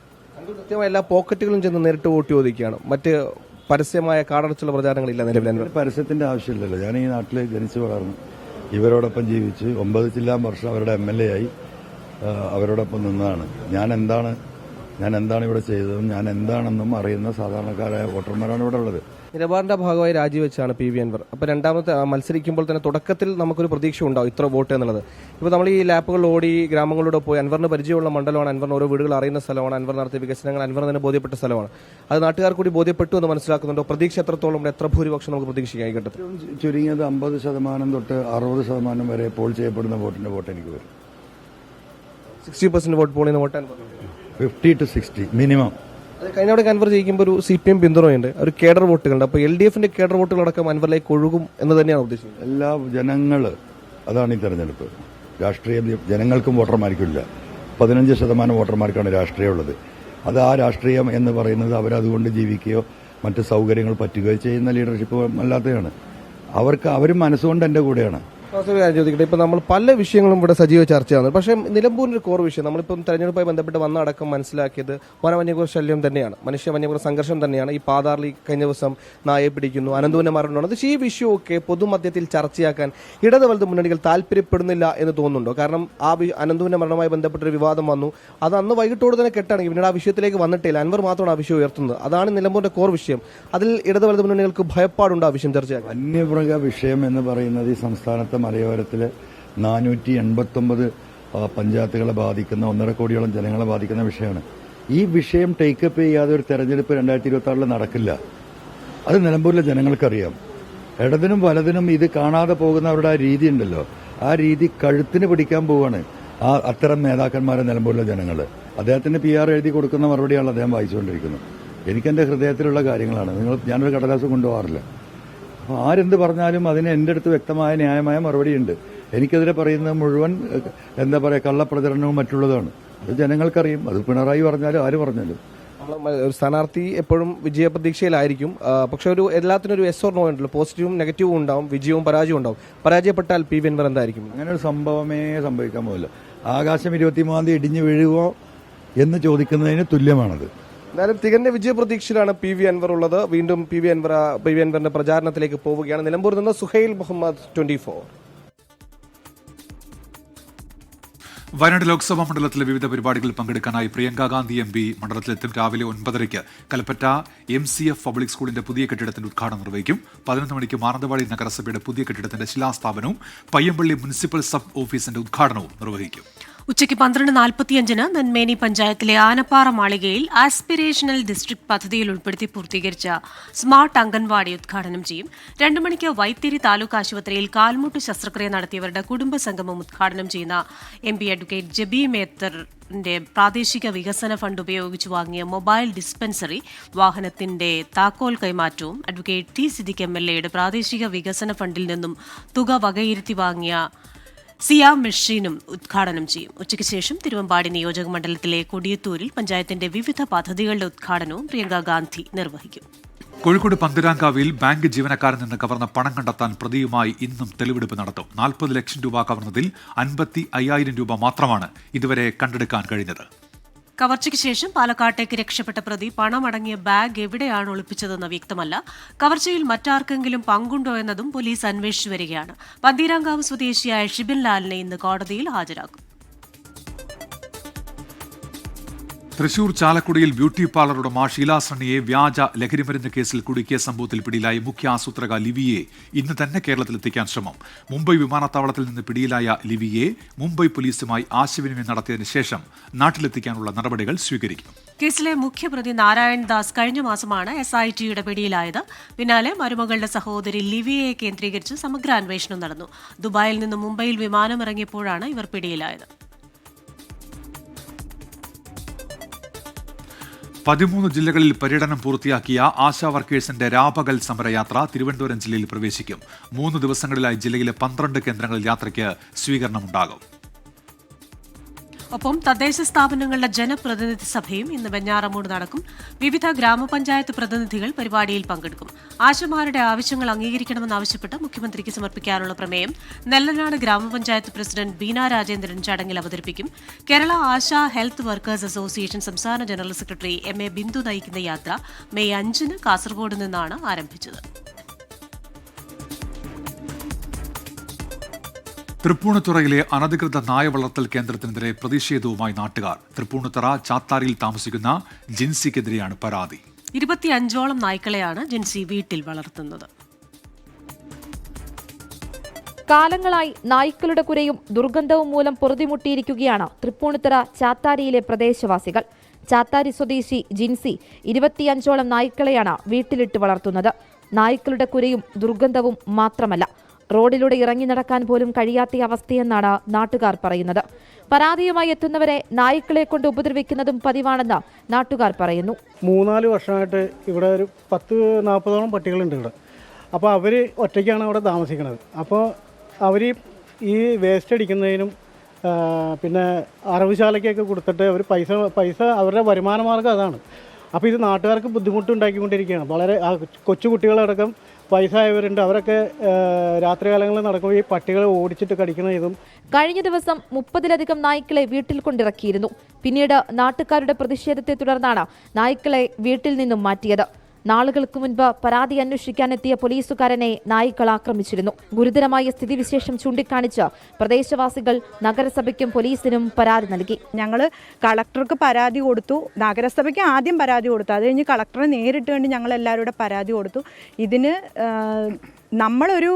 കൃത്യമായ എല്ലാ പോക്കറ്റുകളും ചെന്ന് നേരിട്ട് വോട്ട് ചോദിക്കുകയാണ്. മറ്റ് പരസ്യമായ കാടടച്ചുള്ള പ്രചാരണങ്ങളില്ല നിലവിൽ. പരസ്യത്തിന്റെ ആവശ്യമില്ലല്ലോ. ഞാൻ ഈ നാട്ടിൽ ജനിച്ചു വളർന്നു, ഇവരോടൊപ്പം ജീവിച്ച് 9 ചില്ലാൻ വർഷം അവരുടെ MLA ആയി അവരോടൊപ്പം നിന്നതാണ്. ഞാൻ എന്താണ് ഇവിടെ ചെയ്തതും ഞാൻ എന്താണെന്നും അറിയുന്ന സാധാരണക്കാരായ വോട്ടർമാരാണ് ഇവിടെ ഉള്ളത്. നിലപാടിന്റെ ഭാഗമായി രാജിവെച്ചാണ് PV അൻവർ. അപ്പോൾ രണ്ടാമത്തെ മത്സരിക്കുമ്പോൾ തന്നെ തുടക്കത്തിൽ നമുക്കൊരു പ്രതീക്ഷ ഉണ്ടാവും ഇത്ര വോട്ട് എന്നുള്ളത്. ഇപ്പോൾ നമ്മൾ ഈ ലാപ്പുകൾ ഓടി ഗ്രാമങ്ങളിലൂടെ പോയി അൻവറിന് പരിചയമുള്ള മണ്ഡലമാണ്, അൻവറിന് ഓരോ വീടുകൾ അറിയുന്ന സ്ഥലമാണ്, അൻവർ നടത്തിയ വികസനങ്ങൾ അൻവർ തന്നെ ബോധ്യപ്പെട്ട സ്ഥലമാണ്. അത് നാട്ടുകാർ കൂടി ബോധ്യപ്പെട്ടു എന്ന് മനസ്സിലാക്കുന്നുണ്ടോ? പ്രതീക്ഷ എത്രത്തോളം, എത്ര ഭൂരിപക്ഷം നമുക്ക് പ്രതീക്ഷിക്കാം ഈ ഘട്ടത്തിൽ? ചുരുങ്ങിയത് 50% തൊട്ട് 60% വരെ പോൾ ചെയ്യപ്പെടുന്ന വോട്ടിന്റെ വോട്ട് എനിക്ക് വരും. 60% വോട്ട് പോളിന് വോട്ട് 50 to 60 മിനിമം. കഴിഞ്ഞ അൻവർ ജയിക്കുമ്പോൾ ഒരു CPM പിന്തുണയുണ്ട്, ഒരു കേഡർ വോട്ടുകളുണ്ട്. അപ്പോൾ LDFന്റെ കേഡർ വോട്ടുകളടക്കം അൻവറിലേക്ക് ഒഴുകും എന്ന് തന്നെയാണ് ഉദ്ദേശിക്കുന്നത്. എല്ലാ ജനങ്ങൾ, അതാണ് ഈ തെരഞ്ഞെടുപ്പ്. രാഷ്ട്രീയം ജനങ്ങൾക്കും വോട്ടർമാർക്കില്ല. 15% വോട്ടർമാർക്കാണ് രാഷ്ട്രീയമുള്ളത്. അത് ആ രാഷ്ട്രീയം എന്ന് പറയുന്നത് അവരതുകൊണ്ട് ജീവിക്കുകയോ മറ്റ് സൗകര്യങ്ങൾ പറ്റുകയോ ചെയ്യുന്ന ലീഡർഷിപ്പ് അല്ലാത്തതാണ്. അവരും മനസ്സുകൊണ്ട് എൻ്റെ കൂടെയാണ്. ചോദിക്കട്ടെ, ഇപ്പൊ നമ്മൾ പല വിഷയങ്ങളും ഇവിടെ സജീവ ചർച്ചയാണ്. പക്ഷേ നിലമ്പൂരിന്റെ കോർ വിഷയം നമ്മളിപ്പം തെരഞ്ഞെടുപ്പുമായി ബന്ധപ്പെട്ട് വന്ന അടക്കം മനസ്സിലാക്കിയത് വന്യമൃഗ ശല്യം തന്നെയാണ്, വന്യമൃഗ സംഘർഷം തന്നെയാണ്. ഈ പാതാറിൽ കഴിഞ്ഞ ദിവസം നായയെ പിടിക്കുന്നു, അനന്തുവിനെ മരണമാണ്. പക്ഷേ ഈ വിഷയമൊക്കെ പൊതുമധ്യത്തിൽ ചർച്ചയാക്കാൻ ഇടത് വലത് മുന്നണികൾ താല്പര്യപ്പെടുന്നില്ല എന്ന് തോന്നുന്നുണ്ടോ? കാരണം ആ അനന്തുവിന്റെ മരണവുമായി ബന്ധപ്പെട്ടൊരു വിവാദം വന്നു, അത് അന്ന് വൈകിട്ടോട് തന്നെ കെട്ടാണെങ്കിൽ പിന്നീട് ആ വിഷയത്തിലേക്ക് വന്നിട്ടില്ല. അൻവർ മാത്രമാണ് ആ വിഷയം ഉയർത്തുന്നത്. അതാണ് നിലമ്പൂരിന്റെ കോർ വിഷയം. അതിൽ ഇടത് വലത് മുന്നണികൾക്ക് ഭയപ്പാടുണ്ട് ആ വിഷയം ചർച്ചയാക്കാൻ. വന്യമൃഗ വിഷയം എന്ന് പറയുന്നത് ഈ സംസ്ഥാനത്തെ മലയോരത്തിലെ 489 പഞ്ചായത്തുകളെ ബാധിക്കുന്ന 1.5 കോടിയോളം ജനങ്ങളെ ബാധിക്കുന്ന വിഷയമാണ്. ഈ വിഷയം ടേക്കപ്പ് ചെയ്യാതെ ഒരു തെരഞ്ഞെടുപ്പ് 2026 നടക്കില്ല. അത് നിലമ്പൂരിലെ ജനങ്ങൾക്കറിയാം. ഇടതിനും വലതിനും ഇത് കാണാതെ പോകുന്നവരുടെ ആ രീതി ഉണ്ടല്ലോ, ആ രീതി കഴുത്തിന് പിടിക്കാൻ പോവാണ് അത്തരം നേതാക്കന്മാരെ നിലമ്പൂരിലെ ജനങ്ങൾ. അദ്ദേഹത്തിന് PR എഴുതി കൊടുക്കുന്ന മറുപടിയാണ് അദ്ദേഹം വായിച്ചുകൊണ്ടിരിക്കുന്നത്. എനിക്കെന്റെ ഹൃദയത്തിലുള്ള കാര്യങ്ങളാണ്. ഞാനൊരു കടലാസ് കൊണ്ടുപോകാറില്ല. അപ്പോൾ ആരെന്ത് പറഞ്ഞാലും അതിന് എൻ്റെ അടുത്ത് വ്യക്തമായ ന്യായമായ മറുപടിയുണ്ട്. എനിക്കെതിരെ പറയുന്നത് മുഴുവൻ കള്ളപ്രചരണവും മറ്റുള്ളതാണ്. അത് ജനങ്ങൾക്കറിയും. അത് പിണറായി പറഞ്ഞാലും ആര് പറഞ്ഞാലും. ഒരു സ്ഥാനാർത്ഥി എപ്പോഴും വിജയപ്രതീക്ഷയിലായിരിക്കും. പക്ഷെ എല്ലാത്തിനും ഒരു yes or no ഉണ്ടല്ലോ. പോസിറ്റീവും നെഗറ്റീവും ഉണ്ടാവും, വിജയവും പരാജയവും ഉണ്ടാവും. പരാജയപ്പെട്ടാൽ PV അൻവർ എന്തായിരിക്കും? അങ്ങനെ ഒരു സംഭവമേ സംഭവിക്കാൻ പോകില്ല. ആകാശം 23-ാം തീയതി ഇടിഞ്ഞു വീഴുവോ എന്ന് ചോദിക്കുന്നതിന് തുല്യമാണത്. എന്നാലും തികഞ്ഞ വിജയപ്രതീക്ഷയിലാണ് PV അൻവർ ഉള്ളത്. വീണ്ടും PV അൻവറിന്റെ പ്രചാരണത്തിലേക്ക് പോവുകയാണ്. നിലമ്പൂരിൽ നിന്ന് സുഹൈൽ മുഹമ്മദ്, 24. വയനാട് ലോക്സഭാ മണ്ഡലത്തിലെ വിവിധ പരിപാടികളിൽ പങ്കെടുക്കാനായി പ്രിയങ്ക ഗാന്ധി MP മണ്ഡലത്തിലെത്തും. രാവിലെ 9:30 കൽപ്പറ്റ MCF പബ്ലിക് സ്കൂളിന്റെ പുതിയ കെട്ടിടത്തിന്റെ ഉദ്ഘാടനം നിർവഹിക്കും. 11 മണിക്ക് മാനന്തവാടി നഗരസഭയുടെ പുതിയ കെട്ടിടത്തിന്റെ ശിലാസ്ഥാപനവും പയ്യമ്പള്ളി മുനിസിപ്പൽ സബ് ഓഫീസിന്റെ ഉദ്ഘാടനവും നിർവഹിക്കും. ഉച്ചയ്ക്ക് 12:45 നെന്മേനി പഞ്ചായത്തിലെ ആനപ്പാറ മാളികയിൽ ആസ്പിരേഷണൽ ഡിസ്ട്രിക്ട് പദ്ധതിയിൽ ഉൾപ്പെടുത്തി പൂർത്തീകരിച്ച സ്മാർട്ട് അംഗൻവാടി ഉദ്ഘാടനം ചെയ്യും. 2 മണിക്ക് വൈത്തിരി താലൂക്ക് ആശുപത്രിയിൽ കാൽമുട്ട് ശസ്ത്രക്രിയ നടത്തിയവരുടെ കുടുംബസംഗമം ഉദ്ഘാടനം ചെയ്യുന്ന MP അഡ്വക്കേറ്റ് ജബി മേത്തറിന്റെ പ്രാദേശിക വികസന ഫണ്ട് ഉപയോഗിച്ച് വാങ്ങിയ മൊബൈൽ ഡിസ്പെൻസറി വാഹനത്തിന്റെ താക്കോൽ കൈമാറ്റവും അഡ്വക്കേറ്റ് ടി സിദ്ദിഖ് MLAയുടെ പ്രാദേശിക വികസന ഫണ്ടിൽ നിന്നും തുക വകയിരുത്തി വാങ്ങിയ സിയ മെഷീനും ഉദ്ഘാടനം ചെയ്യും. ഉച്ചയ്ക്ക് ശേഷം തിരുവമ്പാടി നിയോജക മണ്ഡലത്തിലെ കൊടിയത്തൂരിൽ പഞ്ചായത്തിന്റെ വിവിധ പദ്ധതികളുടെ ഉദ്ഘാടനവും പ്രിയങ്ക ഗാന്ധി നിർവഹിക്കും. കോഴിക്കോട് പന്തീരാങ്കാവിൽ ബാങ്ക് ജീവനക്കാരിൽ നിന്ന് കവർന്ന പണം കണ്ടെത്താൻ പ്രതിയുമായി ഇന്നും തെളിവെടുപ്പ് നടത്തും. 40 ലക്ഷം രൂപ കവർന്നതിൽ 55,000 രൂപ മാത്രമാണ് ഇതുവരെ കണ്ടെടുക്കാൻ കഴിഞ്ഞത്. കവർച്ചയ്ക്ക് ശേഷം പാലക്കാട്ടേക്ക് രക്ഷപ്പെട്ട പ്രതി പണമടങ്ങിയ ബാഗ് എവിടെയാണ് ഒളിപ്പിച്ചതെന്ന് വ്യക്തമല്ല. കവർച്ചയിൽ മറ്റാർക്കെങ്കിലും പങ്കുണ്ടോ എന്നതും പോലീസ് അന്വേഷിച്ചു വരികയാണ്. പന്തീരാങ്കാവ് സ്വദേശിയായ ഷിബിൻ ലാലിനെ ഇന്ന് കോടതിയിൽ ഹാജരാക്കും. തൃശൂർ ചാലക്കുടിയിൽ ബ്യൂട്ടി പാർലർ ഉടമ ഷീല സണ്ണിയെ വ്യാജ ലഹരിമരുന്ന് കേസിൽ കുടുക്കിയ സംഭവത്തിൽ പിടിയിലായ മുഖ്യ ആസൂത്രക ലിവിയെ ഇന്ന് തന്നെ കേരളത്തിലെത്തിക്കാൻ ശ്രമം. മുംബൈ വിമാനത്താവളത്തിൽ നിന്ന് പിടിയിലായ ലിവിയെ മുംബൈ പോലീസുമായി ആശയവിനിമയം നടത്തിയതിനു ശേഷം നാട്ടിലെത്തിക്കാനുള്ള നടപടികൾ സ്വീകരിക്കും. കേസിലെ മുഖ്യപ്രതി നാരായൺ ദാസ് കഴിഞ്ഞ മാസമാണ് SITയുടെ പിടിയിലായത്. പിന്നാലെ മരുമകളുടെ സഹോദരി ലിവിയെ കേന്ദ്രീകരിച്ച് സമഗ്ര അന്വേഷണം നടന്നു. ദുബായിൽ നിന്ന് മുംബൈയിൽ വിമാനമിറങ്ങിയപ്പോഴാണ് ഇവർ പിടിയിലായത്. 13 ജില്ലകളിൽ പര്യടനം പൂർത്തിയാക്കിയ ആശാ വർക്കേഴ്സിന്റെ രാപകൽ സമരയാത്ര തിരുവനന്തപുരം ജില്ലയിൽ പ്രവേശിക്കും. 3 ദിവസങ്ങളിലായി ജില്ലയിലെ 12 കേന്ദ്രങ്ങളിൽ യാത്രയ്ക്ക് സ്വീകരണമുണ്ടാകും. ഒപ്പം തദ്ദേശ സ്ഥാപനങ്ങളുടെ ജനപ്രതിനിധി സഭയും ഇന്ന് വെഞ്ഞാറമൂട് നടക്കും. വിവിധ ഗ്രാമപഞ്ചായത്ത് പ്രതിനിധികൾ പരിപാടിയിൽ പങ്കെടുക്കും. ആശമാരുടെ ആവശ്യങ്ങൾ അംഗീകരിക്കണമെന്നാവശ്യപ്പെട്ട് മുഖ്യമന്ത്രിക്ക് സമർപ്പിക്കാനുള്ള പ്രമേയം നെല്ലനാട് ഗ്രാമപഞ്ചായത്ത് പ്രസിഡന്റ് ബീന രാജേന്ദ്രൻ ചടങ്ങിൽ അവതരിപ്പിക്കും. Kerala ASHA health workers association സംസ്ഥാന ജനറൽ സെക്രട്ടറി MA ബിന്ദു നയിക്കുന്ന യാത്ര മെയ് 5 കാസർഗോഡ് നിന്നാണ് ആരംഭിച്ചത്. തൃപ്പൂണിത്തുറയിലെ അനധികൃത നായ വളർത്തൽ കേന്ദ്രത്തിനെതിരെ പ്രതിഷേധവുമായി നാട്ടുകാർ. തൃപ്പൂണിത്തുറ ചാത്താരിയിൽ താമസിക്കുന്ന ജിൻസിക്കെതിരെയാണ് പരാതി. 25ഓളം നായ്ക്കളെയാണ് ജിൻസി വീട്ടിൽ വളർത്തുന്നത്. കാലങ്ങളായി നായ്ക്കളുടെ കുരയും ദുർഗന്ധവും മൂലം പൊറുതിമുട്ടിയിരിക്കുകയാണ് തൃപ്പൂണിത്തുറ ചാത്താരിയിലെ പ്രദേശവാസികൾ. ചാത്താരി സ്വദേശി ജിൻസി 25ഓളം നായ്ക്കളെയാണ് വീട്ടിലിട്ട് വളർത്തുന്നത്. നായ്ക്കളുടെ കുരയും ദുർഗന്ധവും മാത്രമല്ല, റോഡിലൂടെ ഇറങ്ങി നടക്കാൻ പോലും കഴിയാത്ത അവസ്ഥയെന്നാണ് നാട്ടുകാർ പറയുന്നത്. പരാതിയുമായി എത്തുന്നവരെ നായ്ക്കളെ കൊണ്ട് ഉപദ്രവിക്കുന്നതും പതിവാണെന്ന് നാട്ടുകാർ പറയുന്നു. 3-4 വർഷമായിട്ട് ഇവിടെ ഒരു 10-40ഓളം പട്ടികളുണ്ട് ഇവിടെ. അപ്പോൾ അവർ ഒറ്റയ്ക്കാണ് അവിടെ താമസിക്കുന്നത്. അപ്പോൾ അവർ ഈ വേസ്റ്റ് അടിക്കുന്നതിനും പിന്നെ അറവുശാലയ്ക്കൊക്കെ കൊടുത്തിട്ട് അവർ പൈസ അവരുടെ വരുമാന മാർഗ്ഗം അതാണ്. അപ്പോൾ ഇത് നാട്ടുകാർക്ക് ബുദ്ധിമുട്ടുണ്ടാക്കിക്കൊണ്ടിരിക്കുകയാണ്. വളരെ കൊച്ചു കുട്ടികളടക്കം വയസ്സായവരുണ്ട്. അവരൊക്കെ രാത്രികാലങ്ങളിൽ നടക്കുമ്പോൾ ഈ പട്ടികളെ ഓടിച്ചിട്ട് കടിക്കുന്ന ഇതും. കഴിഞ്ഞ ദിവസം 30ലധികം നായ്ക്കളെ വീട്ടിൽ കൊണ്ടിറക്കിയിരുന്നു. പിന്നീട് നാട്ടുകാരുടെ പ്രതിഷേധത്തെ തുടർന്നാണ് നായ്ക്കളെ വീട്ടിൽ നിന്നും മാറ്റിയത്. നാളുകൾക്ക് മുൻപ് പരാതി അന്വേഷിക്കാനെത്തിയ പോലീസുകാരനെ നായ്ക്കൾ ആക്രമിച്ചിരുന്നു. ഗുരുതരമായ സ്ഥിതിവിശേഷം ചൂണ്ടിക്കാണിച്ച് പ്രദേശവാസികൾ നഗരസഭയ്ക്കും പോലീസിനും പരാതി നൽകി. ഞങ്ങൾ കളക്ടർക്ക് പരാതി കൊടുത്തു. നഗരസഭയ്ക്ക് ആദ്യം പരാതി കൊടുത്തു. അത് കഴിഞ്ഞ് കളക്ടറെ നേരിട്ട് കണ്ട് ഞങ്ങൾ എല്ലാവരും പരാതി കൊടുത്തു. ഇതിന് നമ്മളൊരു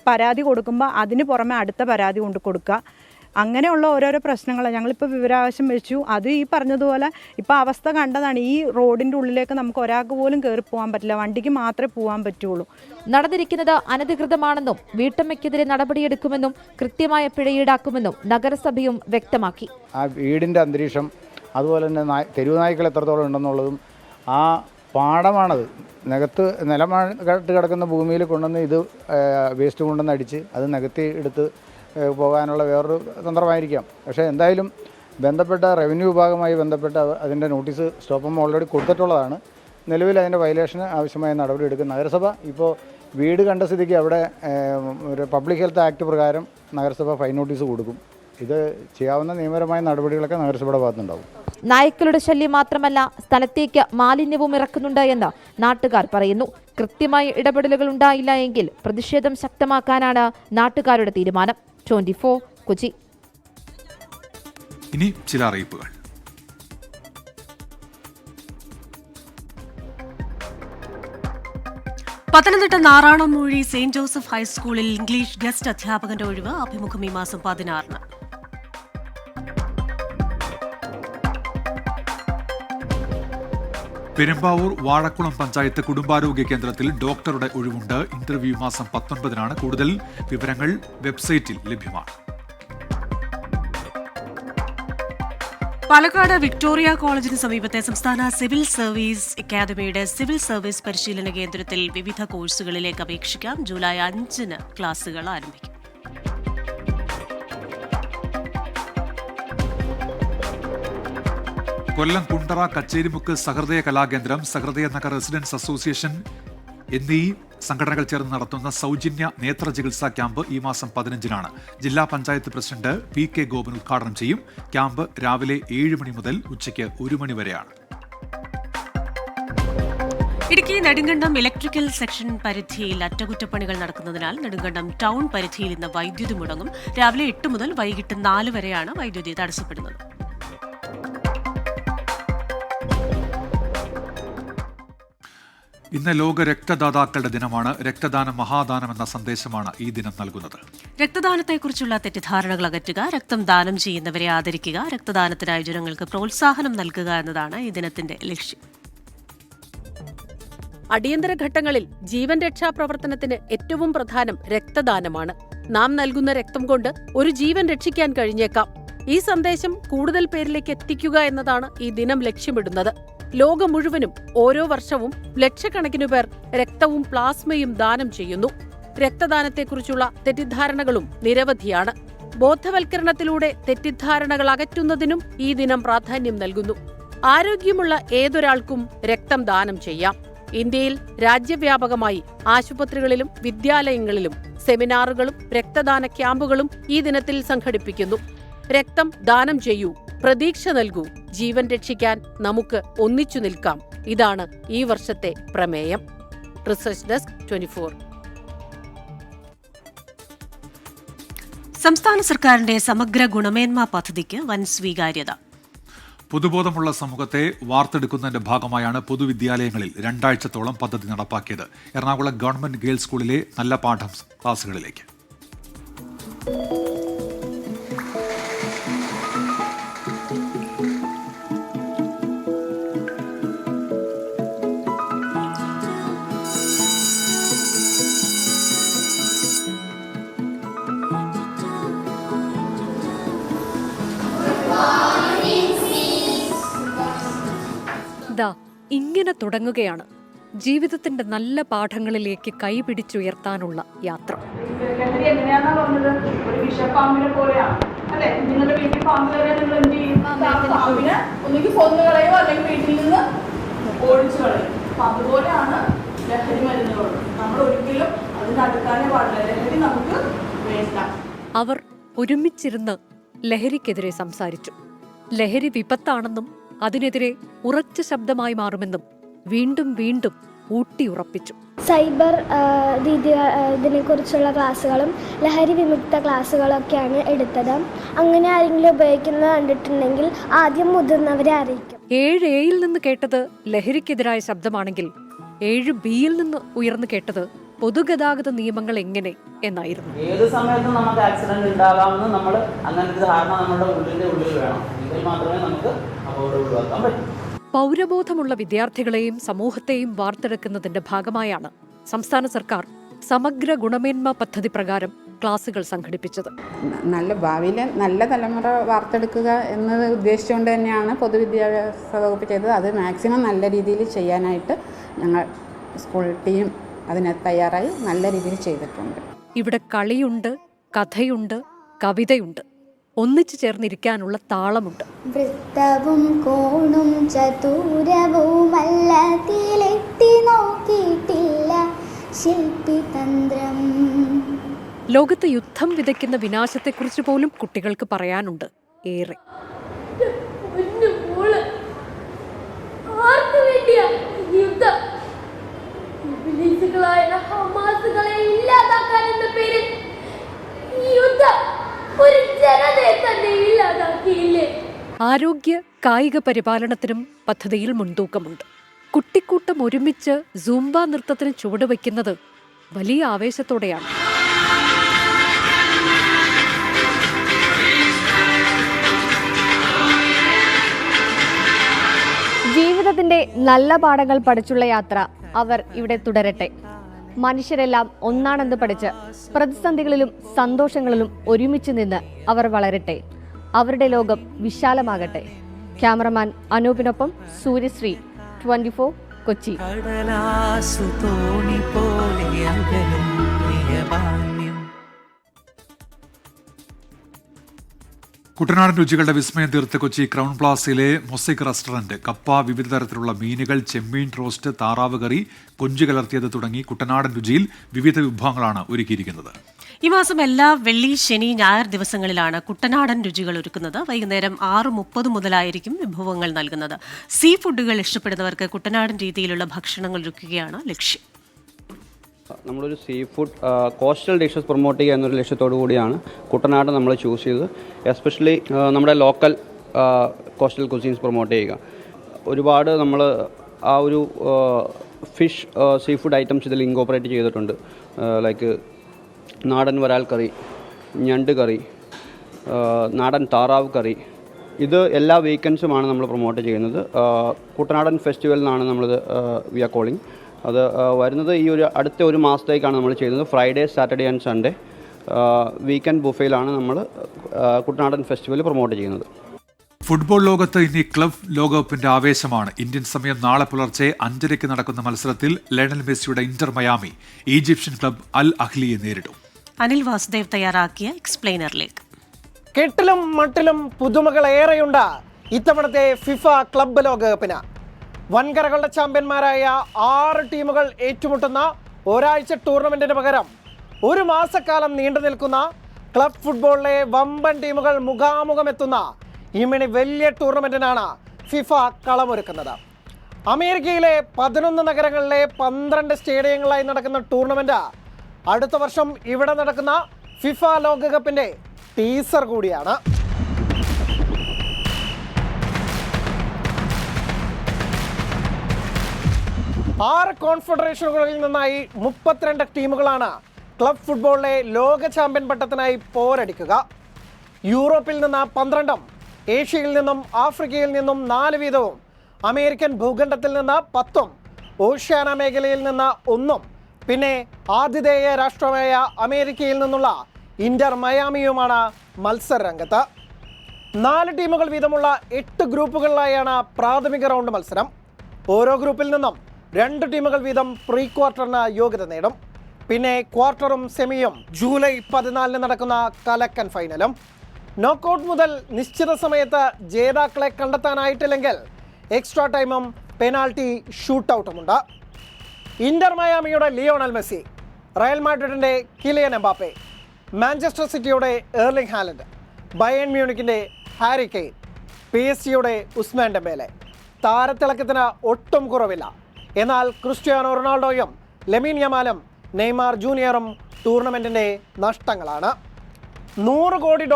പരാതി കൊടുക്കുമ്പോൾ അതിന് പുറമെ അടുത്ത പരാതി കൊണ്ട് കൊടുക്കുക, അങ്ങനെയുള്ള ഓരോരോ പ്രശ്നങ്ങളാണ്. ഞങ്ങളിപ്പോൾ വിവരാവകാശം വെച്ചു. അത് ഈ പറഞ്ഞതുപോലെ ഇപ്പോൾ അവസ്ഥ കണ്ടതാണ്. ഈ റോഡിൻ്റെ ഉള്ളിലേക്ക് നമുക്ക് ഒരാൾക്ക് പോലും കയറി പോകാൻ പറ്റില്ല, വണ്ടിക്ക് മാത്രമേ പോകാൻ പറ്റുള്ളൂ. നടന്നിരിക്കുന്നത് അനധികൃതമാണെന്നും വീട്ടമ്മയ്ക്കെതിരെ നടപടിയെടുക്കുമെന്നും കൃത്യമായ പിഴ ഈടാക്കുമെന്നും നഗരസഭയും വ്യക്തമാക്കി. ആ വീടിൻ്റെ അന്തരീക്ഷം, അതുപോലെ തന്നെ തെരുവ് നായ്ക്കൾ എത്രത്തോളം ഉണ്ടെന്നുള്ളതും ആ പാടമാണത്. നിലമാട്ട് കിടക്കുന്ന ഭൂമിയിൽ കൊണ്ടുവന്ന് ഇത് വേസ്റ്റ് കൊണ്ടുവന്ന് അടിച്ച് അത് നികത്തി എടുത്ത് പോകാനുള്ള വേറൊരു തന്ത്രമായിരിക്കാം. പക്ഷേ എന്തായാലും ബന്ധപ്പെട്ട റവന്യൂ വിഭാഗവുമായി ബന്ധപ്പെട്ട് അതിൻ്റെ നോട്ടീസ് സ്റ്റോപ്പം ഓൾറെഡി കൊടുത്തിട്ടുള്ളതാണ്. നിലവിൽ അതിൻ്റെ വയലേഷന് ആവശ്യമായ നടപടി എടുക്കും നഗരസഭ. ഇപ്പോൾ വീട് കണ്ട സ്ഥിതിക്ക് അവിടെ ഒരു പബ്ലിക് ഹെൽത്ത് ആക്ട് പ്രകാരം നഗരസഭ ഫൈൻ നോട്ടീസ് കൊടുക്കും. ഇത് ചെയ്യാവുന്ന നിയമപരമായ നടപടികളൊക്കെ നഗരസഭയുടെ ഭാഗത്തുണ്ടാവും. നായ്ക്കളുടെ ശല്യം മാത്രമല്ല, സ്ഥലത്തേക്ക് മാലിന്യവും ഇറക്കുന്നുണ്ട് എന്ന് നാട്ടുകാർ പറയുന്നു. കൃത്യമായ ഇടപെടലുകൾ ഉണ്ടായില്ല എങ്കിൽ പ്രതിഷേധം ശക്തമാക്കാനാണ് നാട്ടുകാരുടെ തീരുമാനം. 24 കൊച്ചി. ഇനി ചില അറിയിപ്പുകൾ. പത്തനംതിട്ട നാറാണമൂഴി സെന്റ് ജോസഫ് ഹൈസ്കൂളിൽ ഇംഗ്ലീഷ് ഗസ്റ്റ് അധ്യാപകന്റെ ഒഴിവ്. അഭിമുഖം ഈ മാസം 16-ന്. പെരുമ്പാവൂർ വാഴക്കുളം പഞ്ചായത്ത് കുടുംബാരോഗ്യ കേന്ദ്രത്തിൽ ഡോക്ടറുടെ ഒഴിവുണ്ട്. ഇന്റർവ്യൂ മാസം 19-നാണ്. കൂടുതൽ വിവരങ്ങൾ വെബ്സൈറ്റിൽ ലഭ്യമാണ്. പാലക്കാട് വിക്ടോറിയ കോളേജിന് സമീപത്തെ സംസ്ഥാന സിവിൽ സർവീസ് അക്കാദമിയുടെ സിവിൽ സർവീസ് പരിശീലന കേന്ദ്രത്തിൽ വിവിധ കോഴ്സുകളിലേക്ക് അപേക്ഷിക്കാം. ജൂലൈ 5-ന് ക്ലാസുകൾ ആരംഭിക്കും. കൊല്ലം കുണ്ടറ കച്ചേരിമുക്ക് സഹൃദയ കലാകേന്ദ്രം, സഹൃദയ നഗർ റെസിഡൻസ് അസോസിയേഷൻ എന്നീ സംഘടനകൾ ചേർന്ന് നടത്തുന്ന സൗജന്യ നേത്ര ചികിത്സാ ക്യാമ്പ് ഈ മാസം 15-നാണ്. ജില്ലാ പഞ്ചായത്ത് പ്രസിഡന്റ് PK ഗോപൻ ഉദ്ഘാടനം ചെയ്യും. ക്യാമ്പ് രാവിലെ 7 മണി മുതൽ ഉച്ചയ്ക്ക് 1 മണി വരെയാണ്. ഇടുക്കി നെടുങ്കണ്ടം ഇലക്ട്രിക്കൽ സെക്ഷൻ പരിധിയിൽ അറ്റകുറ്റപ്പണികൾ നടക്കുന്നതിനാൽ നെടുങ്കണ്ടം ടൗൺ പരിധിയിൽ ഇന്ന് വൈദ്യുതി മുടങ്ങും. രാവിലെ 8 മുതൽ വൈകിട്ട് 4 വരെയാണ് വൈദ്യുതി തടസ്സപ്പെടുന്നത്. ഇന്ന് ലോക രക്തദാതാക്കളുടെ ദിനമാണ്. രക്തദാനം മഹാദാനം എന്ന സന്ദേശമാണ് ഈ ദിനം നൽകുന്നത്. രക്തദാനത്തെക്കുറിച്ചുള്ള തെറ്റിദ്ധാരണകൾ അകറ്റുക, രക്തം ദാനം ചെയ്യുന്നവരെ ആദരിക്കുക, രക്തദാനത്തിനായി ജനങ്ങൾക്ക് പ്രോത്സാഹനം നൽകുക എന്നതാണ് ഈ ദിനത്തിന്റെ ലക്ഷ്യം. അടിയന്തര ഘട്ടങ്ങളിൽ ജീവൻ രക്ഷാ പ്രവർത്തനത്തിന് ഏറ്റവും പ്രധാനം രക്തദാനമാണ്. നാം നൽകുന്ന രക്തം കൊണ്ട് ഒരു ജീവൻ രക്ഷിക്കാൻ കഴിഞ്ഞേക്കാം. ഈ സന്ദേശം കൂടുതൽ പേരിലേക്ക് എത്തിക്കുക എന്നതാണ് ഈ ദിനം ലക്ഷ്യമിടുന്നത്. ലോകം മുഴുവനും ഓരോ വർഷവും ലക്ഷക്കണക്കിനു പേർ രക്തവും പ്ലാസ്മയും ദാനം ചെയ്യുന്നു. രക്തദാനത്തെക്കുറിച്ചുള്ള തെറ്റിദ്ധാരണകളും നിരവധിയാണ്. ബോധവൽക്കരണത്തിലൂടെ തെറ്റിദ്ധാരണകൾ അകറ്റുന്നതിനും ഈ ദിനം പ്രാധാന്യം നൽകുന്നു. ആരോഗ്യമുള്ള ഏതൊരാൾക്കും രക്തം ദാനം ചെയ്യാം. ഇന്ത്യയിൽ രാജ്യവ്യാപകമായി ആശുപത്രികളിലും വിദ്യാലയങ്ങളിലും സെമിനാറുകളും രക്തദാന ക്യാമ്പുകളും ഈ ദിനത്തിൽ സംഘടിപ്പിക്കുന്നു. രക്തം ദാനം ചെയ്യൂ, പ്രതീക്ഷ നൽകൂ, ജീവൻ രക്ഷിക്കാൻ നമുക്ക് ഒന്നിച്ചു നിൽക്കാം. ഇതാണ് ഈ വർഷത്തെ പ്രമേയം. Research desk 24. സംസ്ഥാന സർക്കാരിന്റെ സമഗ്ര ഗുണമേന്മ പദ്ധതിക്ക് വൻ സ്വീകാര്യത. പൊതുബോധമുള്ള സമൂഹത്തെ വാർത്തെടുക്കുന്നതിന്റെ ഭാഗമായാണ് പൊതുവിദ്യാലയങ്ങളിൽ 2 ആഴ്ചത്തോളം പദ്ധതി നടപ്പാക്കിയത്. എറണാകുളം ഗവൺമെന്റ് ഗേൾസ് സ്കൂളിലെ നല്ല പാഠം ക്ലാസുകളിലേക്ക്. ഇങ്ങനെ തുടങ്ങുകയാണ് ജീവിതത്തിന്റെ നല്ല പാഠങ്ങളിലേക്ക് കൈപിടിച്ചുയർത്താനുള്ള യാത്ര. അവർ ഒരുമിച്ചിരുന്ന് ലഹരിക്കെതിരെ സംസാരിച്ചു. ലഹരി വിപത്താണെന്നും അതിനെതിരെ ഉറച്ച ശബ്ദമായി മാറുമെന്നും വീണ്ടും വീണ്ടും ഊട്ടിയുറപ്പിച്ചു. സൈബർ ഇതിനെക്കുറിച്ചുള്ള ക്ലാസ്സുകളും ലഹരി വിമുക്ത ക്ലാസ്സുകളൊക്കെയാണ് എടുത്തത്. അങ്ങനെ ആരെങ്കിലും ഉപയോഗിക്കുന്നത് കണ്ടിട്ടുണ്ടെങ്കിൽ ആദ്യം മുതിർന്നവരെ അറിയിക്കും. 7Aയിൽ നിന്ന് കേട്ടത് ലഹരിക്കെതിരായ ശബ്ദമാണെങ്കിൽ 7Bയിൽ നിന്ന് ഉയർന്നു കേട്ടത് പൊതുഗതാഗത നിയമങ്ങൾ എങ്ങനെ എന്നായിരുന്നു. ഏത് സമയത്തും നമുക്ക് ആക്സിഡന്റ് ഉണ്ടാകാമെന്ന് നമ്മൾ അങ്ങനെ ഒരു ധാരണ നമ്മുടെ ഉള്ളിൽ വേണം. ഇതിൽ മാത്രമേ നമുക്ക് അപകടം ഒഴിവാക്കാൻ പറ്റൂ. പൗരബോധമുള്ള വിദ്യാർത്ഥികളെയും സമൂഹത്തെയും വാർത്തെടുക്കുന്നതിന്റെ ഭാഗമായാണ് സംസ്ഥാന സർക്കാർ സമഗ്ര ഗുണമേന്മ പദ്ധതി പ്രകാരം ക്ലാസുകൾ സംഘടിപ്പിച്ചത്. നല്ല ഭാവിയിലെ നല്ല തലമുറ വാർത്തെടുക്കുക എന്നത് ഉദ്ദേശിച്ചുകൊണ്ട് തന്നെയാണ് പൊതുവിദ്യാഭ്യാസ വകുപ്പ് ചെയ്തത്. അത് മാക്സിമം നല്ല രീതിയിൽ ചെയ്യാനായിട്ട് ഞങ്ങൾ സ്കൂൾ ടീം അതിന് തയ്യാറായി നല്ല രീതിയിൽ ചെയ്തിട്ടുണ്ട്. ഇവിടെ കളിയുണ്ട്, കഥയുണ്ട്, കവിതയുണ്ട്, ഒന്നിച്ചു ചേർന്നിരിക്കാനുള്ള താളമുണ്ട്. വൃത്തവും കോണും ചതുരവുമല്ലതിലെത്തി നോക്കിയിട്ടില്ല ശില്പിതന്ത്രം. ലോകത്ത് യുദ്ധം വിതയ്ക്കുന്ന വിനാശത്തെക്കുറിച്ച് പോലും കുട്ടികൾക്ക് പറയാനുണ്ട് ഏറെ. ആരോഗ്യ കായിക പരിപാലനത്തിനും പദ്ധതിയിൽ മുൻതൂക്കമുണ്ട്. കുട്ടിക്കൂട്ടം ഒരുമിച്ച് സൂംബ നൃത്തത്തിന് ചുവടുവയ്ക്കുന്നത് വലിയ ആവേശത്തോടെയാണ്. ജീവിത ജീവിതത്തിന്റെ നല്ല പാഠങ്ങൾ പഠിച്ചുള്ള യാത്ര അവർ ഇവിടെ തുടരട്ടെ. മനുഷ്യരെല്ലാം ഒന്നാണെന്ന് പഠിച്ച് പ്രതിസന്ധികളിലും സന്തോഷങ്ങളിലും ഒരുമിച്ച് നിന്ന് അവർ വളരട്ടെ. അവരുടെ ലോകം വിശാലമാകട്ടെ. ക്യാമറമാൻ അനൂപിനൊപ്പം സൂര്യശ്രീ, 24 കൊച്ചി. കുട്ടനാടൻ രുചികളുടെ വിസ്മയം തീർത്ത് കൊച്ചി ക്രൗൺ പ്ലാസയിലെ മൊസൈക്ക് റെസ്റ്റോറന്റ് കപ്പ, വിവിധ തരത്തിലുള്ള മീനുകൾ, ചെമ്മീൻ റോസ്റ്റ്, താറാവ് കറി, കൊഞ്ച് കലർത്തിയത് തുടങ്ങി കുട്ടനാടൻ രുചിയിൽ വിവിധ വിഭവങ്ങളാണ് ഒരുക്കിയിരിക്കുന്നത്. ഈ മാസം എല്ലാ വെള്ളി, ശനി, ഞായർ ദിവസങ്ങളിലാണ് കുട്ടനാടൻ രുചികൾ ഒരുക്കുന്നത്. വൈകുന്നേരം 6:30 മുതലായിരിക്കും വിഭവങ്ങൾ നൽകുന്നത്. സീ ഫുഡുകൾ ഇഷ്ടപ്പെടുന്നവർക്ക് കുട്ടനാടൻ രീതിയിലുള്ള ഭക്ഷണങ്ങൾ ഒരുക്കുകയാണ് ലക്ഷ്യം. നമ്മളൊരു sea food coastal dishes promote ചെയ്യുക എന്നൊരു ലക്ഷ്യത്തോടു കൂടിയാണ് കുട്ടനാട് നമ്മൾ ചൂസ് ചെയ്തത്. എസ്പെഷ്യലി നമ്മുടെ ലോക്കൽ കോസ്റ്റൽ കുസീൻസ് പ്രൊമോട്ട് ചെയ്യുക. ഒരുപാട് നമ്മൾ ആ ഒരു ഫിഷ് സീ ഫുഡ് ഐറ്റംസ് ഇതിൽ ഇൻകോപ്പറേറ്റ് ചെയ്തിട്ടുണ്ട്. ലൈക്ക് നാടൻ വരാൽ കറി, ഞണ്ട് കറി, നാടൻ താറാവ് കറി. ഇത് എല്ലാ വീക്കെൻഡ്സുമാണ് നമ്മൾ പ്രൊമോട്ട് ചെയ്യുന്നത്. കുട്ടനാടൻ ഫെസ്റ്റിവൽ എന്നാണ് നമ്മളിത് വി ആർ കോളിംഗ്. അത് വരുന്നത് ഈ അടുത്ത ഒരു മാസത്തേക്കാണ് നമ്മൾ ചെയ്യുന്നത്. Friday, Saturday and Sunday weekend ബുഫയിലാണ് നമ്മൾ കുട്ടനാടൻ ഫെസ്റ്റിവൽ പ്രൊമോട്ട് ചെയ്യുന്നത്. ഫുട്ബോൾ ലോകത്ത് ഇനി ക്ലബ് ലോകകപ്പിന്റെ ആവേശമാണ്. ഇന്ത്യൻ സമയം നാളെ പുലർച്ചെ 5:30 നടക്കുന്ന മത്സരത്തിൽ ലയണൽ മെസ്സിയുടെ Inter Miami Egyptian club Al അഹ്ലിയെ നേരിടും. അനിൽ വാസുദേവ് തയ്യാറാക്കിയ എക്സ്പ്ലെയിനറിലേക്ക്. കെട്ടിലും മട്ടിലും പുതുമകൾ ഏറെയുണ്ട് ഇത്തവണത്തെ ഫിഫ ക്ലബ്ബ് ലോകകപ്പിന്. വൻകരകളുടെ ചാമ്പ്യന്മാരായ 6 ടീമുകൾ ഏറ്റുമുട്ടുന്ന ഒരാഴ്ച ടൂർണമെന്റിന് പകരം ഒരു മാസക്കാലം നീണ്ടു നിൽക്കുന്ന ക്ലബ് ഫുട്ബോളിലെ വമ്പൻ ടീമുകൾ മുഖാമുഖം എത്തുന്ന ഇമിണി വലിയ ടൂർണമെന്റിനാണ് ഫിഫ കളമൊരുക്കുന്നത്. അമേരിക്കയിലെ 11 നഗരങ്ങളിലെ 12 സ്റ്റേഡിയങ്ങളായി നടക്കുന്ന ടൂർണമെന്റ് അടുത്ത വർഷം ഇവിടെ നടക്കുന്ന ഫിഫ ലോകകപ്പിന്റെ ടീസർ കൂടിയാണ്. 6 കോൺഫെഡറേഷനുകളിൽ നിന്നായി 32 ടീമുകളാണ് ക്ലബ് ഫുട്ബോളിലെ ലോക ചാമ്പ്യൻ പട്ടത്തിനായി പോരടിക്കുക. യൂറോപ്പിൽ നിന്ന് 12, ഏഷ്യയിൽ നിന്നും ആഫ്രിക്കയിൽ നിന്നും 4 വീതവും, അമേരിക്കൻ ഭൂഖണ്ഡത്തിൽ നിന്ന് 10, ഓഷ്യാന മേഖലയിൽ നിന്ന് 1, പിന്നെ ആതിഥേയ രാഷ്ട്രമായ അമേരിക്കയിൽ നിന്നുള്ള ഇന്റർ മയാമിയുമാണ് മത്സര രംഗത്ത്. 4 ടീമുകൾ വീതമുള്ള 8 ഗ്രൂപ്പുകളിലായാണ് പ്രാഥമിക റൗണ്ട് മത്സരം. ഓരോ ഗ്രൂപ്പിൽ നിന്നും 2 ടീമുകൾ വീതം പ്രീ ക്വാർട്ടറിന് യോഗ്യത നേടും. പിന്നെ ക്വാർട്ടറും സെമിയും ജൂലൈ 14 നടക്കുന്ന കലക്കൻ ഫൈനലും. നോക്കൌട്ട് മുതൽ നിശ്ചിത സമയത്ത് ജേതാക്കളെ കണ്ടെത്താനായിട്ടില്ലെങ്കിൽ എക്സ്ട്രാ ടൈമും പെനാൽറ്റി ഷൂട്ടൗട്ടുമുണ്ട്. ഇന്റർ മയാമിയുടെ ലിയോണൽ മെസ്സി, റയൽ മാഡ്രിഡിന്റെ കിലിയൻ എംബാപ്പെ, മാഞ്ചസ്റ്റർ സിറ്റിയുടെ എർലിംഗ് ഹാലൻഡ്, ബയേൺ മ്യൂണിക്കിന്റെ ഹാരി കെയ്ൻ, PSG-യുടെ ഉസ്മാൻ ഡെംബേലെ. താരത്തിളക്കത്തിന് ഒട്ടും കുറവില്ല. എന്നാൽ ക്രിസ്ത്യാനോ റൊണാൾഡോയും ലെമീൻ യമാലും നെയ്മാർ ജൂനിയറും ടൂർണമെന്റിന്റെ നഷ്ടങ്ങളാണ്. $100 കോടി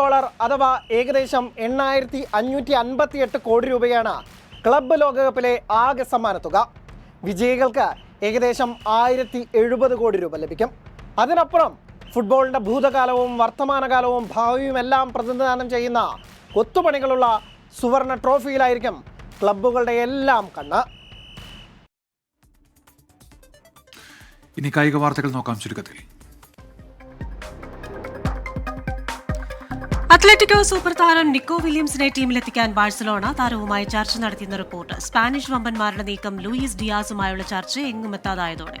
അഥവാ ഏകദേശം 8,558 കോടി രൂപയാണ് ക്ലബ്ബ് ലോകകപ്പിലെ ആകെ സമ്മാനത്തുക. വിജയികൾക്ക് ഏകദേശം 1,070 കോടി രൂപ ലഭിക്കും. അതിനപ്പുറം ഫുട്ബോളിന്റെ ഭൂതകാലവും വർത്തമാനകാലവും ഭാവിയും എല്ലാം പ്രതിനിധാനം ചെയ്യുന്ന കൊത്തുപണികളുള്ള സുവർണ ട്രോഫിയിലായിരിക്കും ക്ലബ്ബുകളുടെ എല്ലാം കണ്ണ്. ഇനി കായിക വാർത്തകൾ നോക്കാം ചുരുക്കത്തിൽ. അത്ലറ്റിക്കോ സൂപ്പർ താരം നിക്കോ വില്യംസിനെ ടീമിലെത്തിക്കാൻ ബാഴ്സലോണ താരവുമായി ചർച്ച നടത്തിയെന്ന റിപ്പോർട്ട്. സ്പാനിഷ് വമ്പന്മാരുടെ നീക്കം ലൂയിസ് ഡിയാസുമായുള്ള ചർച്ച എങ്ങുമെത്താതായതോടെ.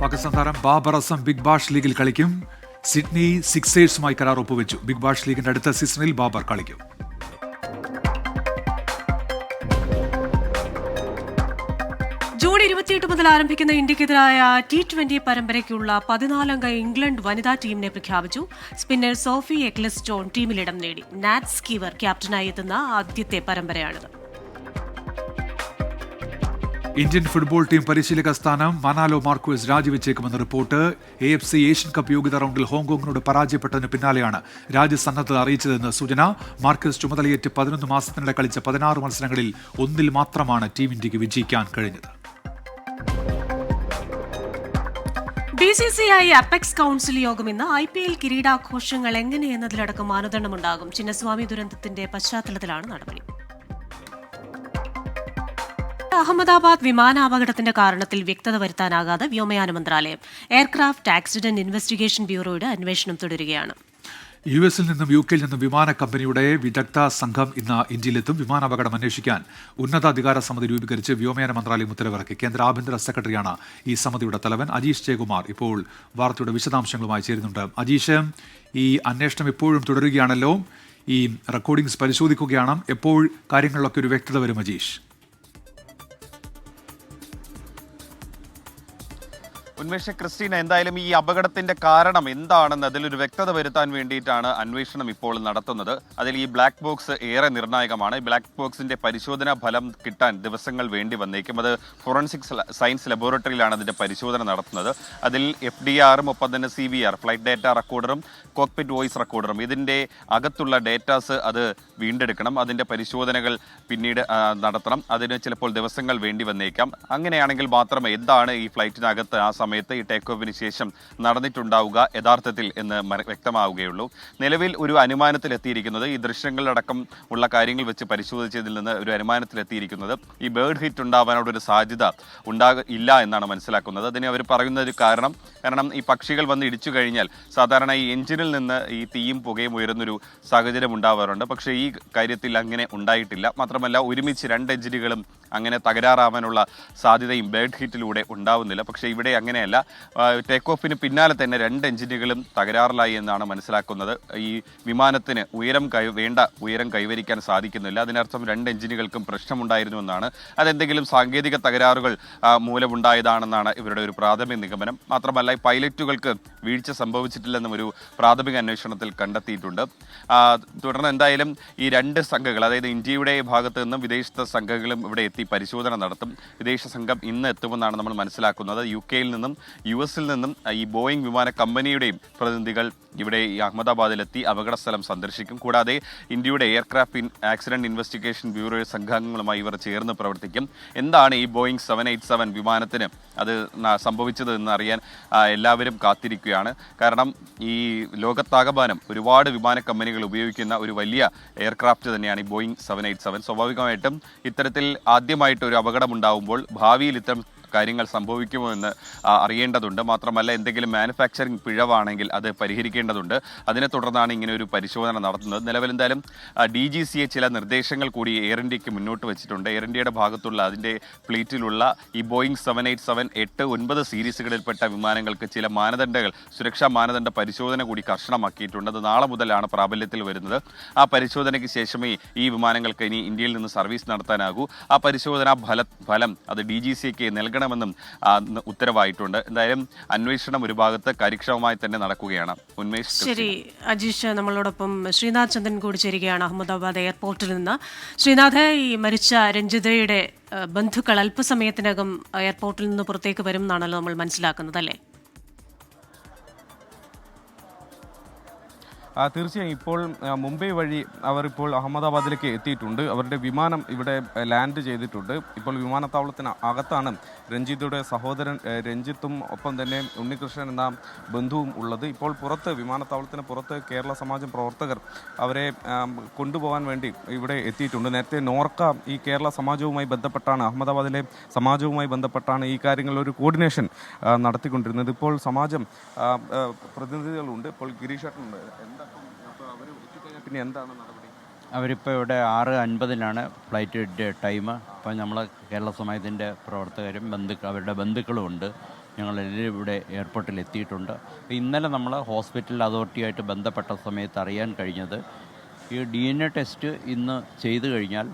പാകിസ്ഥാൻ താരം ബാബർ അസം ബിഗ് ബാഷ് ലീഗിൽ കളിക്കും. സിഡ്നി സിക്സേഴ്സുമായി കരാർ ഒപ്പുവെച്ചു. ബിഗ് ബാഷ് ലീഗിന്റെ അടുത്ത സീസണിൽ ബാബർ കളിക്കും. ജൂൺ 28 മുതൽ ആരംഭിക്കുന്ന ഇന്ത്യക്കെതിരായ T20 പരമ്പരയ്ക്കുള്ള 14-അംഗ ഇംഗ്ലണ്ട് വനിതാ ടീമിനെ പ്രഖ്യാപിച്ചു. സ്പിന്നർ സോഫി എക്ലസ്റ്റോൺ ടീമിലിടം നേടി. നാറ്റ് സ്കീവർ ക്യാപ്റ്റനായി എത്തുന്ന ആദ്യത്തെ പരമ്പരയാണിത്. ഇന്ത്യൻ ഫുട്ബോൾ ടീം പരിശീലക സ്ഥാനം മനാലോ മാർക്വേസ് രാജിവെച്ചേക്കുമെന്ന റിപ്പോർട്ട്. AFC ഏഷ്യൻ കപ്പ് യോഗ്യതാ റൗണ്ടിൽ ഹോങ്കോങ്ങിനോട് പരാജയപ്പെട്ടതിന് പിന്നാലെയാണ് രാജ്യസന്നദ്ധത അറിയിച്ചതെന്ന് സൂചന. മാർക്വേസ് ചുമതലയേറ്റ് 11 മാസത്തിനിടെ കളിച്ച 16 മത്സരങ്ങളിൽ 1 മാത്രമാണ് ടീം ഇന്ത്യക്ക് വിജയിക്കാൻ കഴിഞ്ഞത്. BCCI അപെക്സ് കൗൺസിൽ യോഗം ഇന്ന് IPL കിരീടാഘോഷങ്ങൾ എങ്ങനെയെന്നതിലടക്കം മാനദണ്ഡമുണ്ടാകും. ചിന്നസ്വാമി ദുരന്തത്തിന്റെ പശ്ചാത്തലത്തിലാണ് നടപടി. അഹമ്മദാബാദ് വിമാനാപകടത്തിന്റെ കാരണത്തിൽ വ്യക്തത വരുത്താനാകാതെ വ്യോമയാന മന്ത്രാലയം. എയർക്രാഫ്റ്റ് ആക്സിഡന്റ് ഇൻവെസ്റ്റിഗേഷൻ ബ്യൂറോയുടെ അന്വേഷണം തുടരുകയാണ്. US-ൽ നിന്നും UK-ൽ നിന്നും വിമാന കമ്പനിയുടെ വിദഗ്ധ സംഘം ഇന്ന് ഇന്ത്യയിലെത്തും. വിമാനാപകടം അന്വേഷിക്കാൻ ഉന്നതാധികാര സമിതി രൂപീകരിച്ച് വ്യോമയാന മന്ത്രാലയം ഉത്തരവിറക്കി. കേന്ദ്ര ആഭ്യന്തര സെക്രട്ടറിയാണ് ഈ സമിതിയുടെ തലവൻ. അജീഷ് ജയകുമാർ ഇപ്പോൾ വാർത്തയുടെ വിശദാംശങ്ങളുമായി ചേരുന്നുണ്ട്. അജീഷ്, ഈ അന്വേഷണം ഇപ്പോഴും തുടരുകയാണല്ലോ. ഈ റെക്കോർഡിംഗ്സ് പരിശോധിക്കുകയാണ്. എപ്പോൾ കാര്യങ്ങളിലൊക്കെ ഒരു വ്യക്തത വരും അജീഷ്? ഉന്മേഷ, ക്രിസ്റ്റീന, എന്തായാലും ഈ അപകടത്തിന്റെ കാരണം എന്താണെന്ന് അതിലൊരു വ്യക്തത വരുത്താൻ വേണ്ടിയിട്ടാണ് അന്വേഷണം ഇപ്പോൾ നടത്തുന്നത്. അതിൽ ഈ ബ്ലാക്ക് ബോക്സ് ഏറെ നിർണായകമാണ്. ബ്ലാക്ക് ബോക്സിന്റെ പരിശോധനാ ഫലം കിട്ടാൻ ദിവസങ്ങൾ വേണ്ടി വന്നേക്കും. അത് ഫോറൻസിക് സയൻസ് ലബോറട്ടറിയിലാണ് അതിന്റെ പരിശോധന നടത്തുന്നത്. അതിൽ FDR-ഉം ഒപ്പം തന്നെ CVR, ഫ്ലൈറ്റ് ഡേറ്റ റെക്കോർഡറും കോക്പിറ്റ് വോയിസ് റെക്കോർഡറും ഇതിന്റെ അകത്തുള്ള ഡേറ്റാസ് അത് വീണ്ടെടുക്കണം. അതിന്റെ പരിശോധനകൾ പിന്നീട് നടത്തണം. അതിന് ചിലപ്പോൾ ദിവസങ്ങൾ വേണ്ടി വന്നേക്കാം. അങ്ങനെയാണെങ്കിൽ മാത്രമേ എന്താണ് ഈ ഫ്ലൈറ്റിനകത്ത് ആ സമയത്ത് ഈ ടേക്ക് ഓഫിന് ശേഷം നടന്നിട്ടുണ്ടാവുക യഥാർത്ഥത്തിൽ എന്ന് വ്യക്തമാവുകയുള്ളൂ. നിലവിൽ ഒരു അനുമാനത്തിലെത്തിയിരിക്കുന്നത്, ഈ ദൃശ്യങ്ങളിലടക്കം ഉള്ള കാര്യങ്ങൾ വെച്ച് പരിശോധിച്ചതിൽ നിന്ന് ഒരു അനുമാനത്തിലെത്തിയിരിക്കുന്നത്, ഈ ബേർഡ് ഹിറ്റ് ഉണ്ടാവാനോടൊരു സാധ്യത ഇല്ല എന്നാണ് മനസ്സിലാക്കുന്നത്. അതിന് അവർ പറയുന്ന ഒരു കാരണം ഈ പക്ഷികൾ വന്ന് ഇടിച്ചു കഴിഞ്ഞാൽ സാധാരണ ഈ എഞ്ചിനിൽ നിന്ന് ഈ തീയും പുകയും ഉയരുന്നൊരു സാഹചര്യം ഉണ്ടാവാറുണ്ട്. പക്ഷേ ഈ കാര്യത്തിൽ അങ്ങനെ ഉണ്ടായിട്ടില്ല. മാത്രമല്ല, ഒരുമിച്ച് 2 എഞ്ചിനുകളും അങ്ങനെ തകരാറാവാനുള്ള സാധ്യതയും ബേർഡ് ഹിറ്റിലൂടെ ഉണ്ടാവുന്നില്ല. പക്ഷേ ഇവിടെ അങ്ങനെയല്ല. ടേക്ക് ഓഫിന് പിന്നാലെ തന്നെ 2 എഞ്ചിനുകളും തകരാറിലായി എന്നാണ് മനസ്സിലാക്കുന്നത്. ഈ വിമാനത്തിന് വേണ്ട ഉയരം കൈവരിക്കാൻ സാധിക്കുന്നില്ല. അതിനർത്ഥം 2 എഞ്ചിനുകൾക്കും പ്രശ്നമുണ്ടായിരുന്നു എന്നാണ്. അതെന്തെങ്കിലും സാങ്കേതിക തകരാറുകൾ മൂലമുണ്ടായതാണെന്നാണ് ഇവരുടെ ഒരു പ്രാഥമിക നിഗമനം. മാത്രമല്ല, ഈ പൈലറ്റുകൾക്ക് വീഴ്ച സംഭവിച്ചിട്ടില്ലെന്നും ഒരു പ്രാഥമിക അന്വേഷണത്തിൽ കണ്ടെത്തിയിട്ടുണ്ട്. തുടർന്ന് എന്തായാലും ഈ 2 സംഘങ്ങൾ, അതായത് ഇന്ത്യയുടെ ഭാഗത്ത് നിന്നും വിദേശ സംഘങ്ങളും ഇവിടെ എത്തി പരിശോധന നടത്തും. വിദേശ സംഘം ഇന്ന് എത്തുമെന്നാണ് നമ്മൾ മനസ്സിലാക്കുന്നത്. UK-ൽ നിന്നും US-ൽ നിന്നും ഈ ബോയിങ് വിമാന കമ്പനിയുടെയും പ്രതിനിധികൾ ഇവിടെ ഈ അഹമ്മദാബാദിലെത്തി അപകട സ്ഥലം സന്ദർശിക്കും. കൂടാതെ ഇന്ത്യയുടെ എയർക്രാഫ്റ്റ് ആക്സിഡന്റ് ഇൻവെസ്റ്റിഗേഷൻ ബ്യൂറോ സംഘാംഗങ്ങളുമായി ഇവർ ചേർന്ന് പ്രവർത്തിക്കും. എന്താണ് ഈ ബോയിങ് 787 വിമാനത്തിന് അത് സംഭവിച്ചത് എന്ന് അറിയാൻ എല്ലാവരും കാത്തിരിക്കുകയാണ്. കാരണം ഈ ലോകത്താകമാനം ഒരുപാട് വിമാന കമ്പനികൾ ഉപയോഗിക്കുന്ന ഒരു വലിയ എയർക്രാഫ്റ്റ് തന്നെയാണ് ഈ ബോയിങ് 787. സ്വാഭാവികമായിട്ടും ഇത്തരത്തിൽ ആദ്യമായിട്ട് ഒരു അപകടമുണ്ടാകുമ്പോൾ ഭാവിയിൽ ഇത്തരം കാര്യങ്ങൾ സംഭവിക്കുമോ എന്ന് അറിയേണ്ടതുണ്ട്. മാത്രമല്ല, എന്തെങ്കിലും മാനുഫാക്ചറിങ് പിഴവാണെങ്കിൽ അത് പരിഹരിക്കേണ്ടതുണ്ട്. അതിനെ തുടർന്നാണ് ഇങ്ങനെ ഒരു പരിശോധന നടത്തുന്നത്. നിലവിൽ എന്തായാലും DGCA ചില നിർദ്ദേശങ്ങൾ കൂടി എയർ ഇന്ത്യക്ക് മുന്നോട്ട് വെച്ചിട്ടുണ്ട്. എയർ ഇന്ത്യയുടെ ഭാഗത്തുള്ള അതിൻ്റെ ഫ്ലീറ്റിലുള്ള ഈ ബോയിങ് 787, 8, 9 സീരീസുകളിൽപ്പെട്ട വിമാനങ്ങൾക്ക് ചില മാനദണ്ഡങ്ങൾ, സുരക്ഷാ മാനദണ്ഡ പരിശോധന കൂടി കർശനമാക്കിയിട്ടുണ്ട്. അത് നാളെ മുതലാണ് പ്രാബല്യത്തിൽ വരുന്നത്. ആ പരിശോധനയ്ക്ക് ശേഷമേ ഈ വിമാനങ്ങൾക്ക് ഇനി ഇന്ത്യയിൽ നിന്ന് സർവീസ് നടത്താനാകൂ. ആ പരിശോധനാ ഫലം അത് DGCAക്ക് നൽകണമെന്നും ഉത്തരവായിട്ടുണ്ട്. എന്തായാലും അന്വേഷണം ഒരു ഭാഗത്ത് കാര്യക്ഷമമായി തന്നെ നടക്കുകയാണ്. ഉന്മേഷ്. ശരി അജീഷ്, നമ്മളോടൊപ്പം ശ്രീനാഥ് ചന്ദ്രൻ കൂടി ചേരുകയാണ് അഹമ്മദാബാദ് എയർപോർട്ടിൽ നിന്ന്. ശ്രീനാഥ്, ഈ മരിച്ച രഞ്ജിതയുടെ ബന്ധുക്കൾ അല്പസമയത്തിനകം എയർപോർട്ടിൽ നിന്ന് പുറത്തേക്ക് വരും എന്നാണല്ലോ നമ്മൾ മനസ്സിലാക്കുന്നത്, അല്ലേ? തീർച്ചയായും ഇപ്പോൾ മുംബൈ വഴി അവർ ഇപ്പോൾ അഹമ്മദാബാദിലേക്ക് എത്തിയിട്ടുണ്ട്. അവരുടെ വിമാനം ഇവിടെ ലാൻഡ് ചെയ്തിട്ടുണ്ട്. ഇപ്പോൾ വിമാനത്താവളത്തിന് അകത്താണ് രഞ്ജിതയുടെ സഹോദരൻ രഞ്ജിത്തും ഒപ്പം തന്നെ ഉണ്ണികൃഷ്ണൻ എന്ന ബന്ധുവും ഉള്ളത്. ഇപ്പോൾ വിമാനത്താവളത്തിന് പുറത്ത് കേരള സമാജം പ്രവർത്തകർ അവരെ കൊണ്ടുപോകാൻ വേണ്ടി ഇവിടെ എത്തിയിട്ടുണ്ട്. നേരത്തെ നോർക്ക ഈ കേരള സമാജവുമായി ബന്ധപ്പെട്ടാണ്, അഹമ്മദാബാദിലെ സമാജവുമായി ബന്ധപ്പെട്ടാണ് ഈ കാര്യങ്ങളിൽ ഒരു കോർഡിനേഷൻ നടത്തിക്കൊണ്ടിരുന്നത്. ഇപ്പോൾ സമാജം പ്രതിനിധികളുണ്ട്. ഇപ്പോൾ ഗിരീഷേട്ടനുണ്ട്. പിന്നെ എന്താണ് നടപടി? അവരിപ്പോൾ ഇവിടെ 6:50 ഫ്ലൈറ്റ് ടൈം. അപ്പോൾ നമ്മൾ കേരള സമാജത്തിൻ്റെ പ്രവർത്തകരും അവരുടെ ബന്ധുക്കളും ഉണ്ട്. ഞങ്ങളെല്ലാവരും ഇവിടെ എയർപോർട്ടിൽ എത്തിയിട്ടുണ്ട്. ഇന്നലെ നമ്മൾ ഹോസ്പിറ്റൽ അതോറിറ്റിയായിട്ട് ബന്ധപ്പെട്ട സമയത്ത് അറിയാൻ കഴിഞ്ഞത്, ഈ DNA ടെസ്റ്റ് ഇന്ന് ചെയ്തു കഴിഞ്ഞാൽ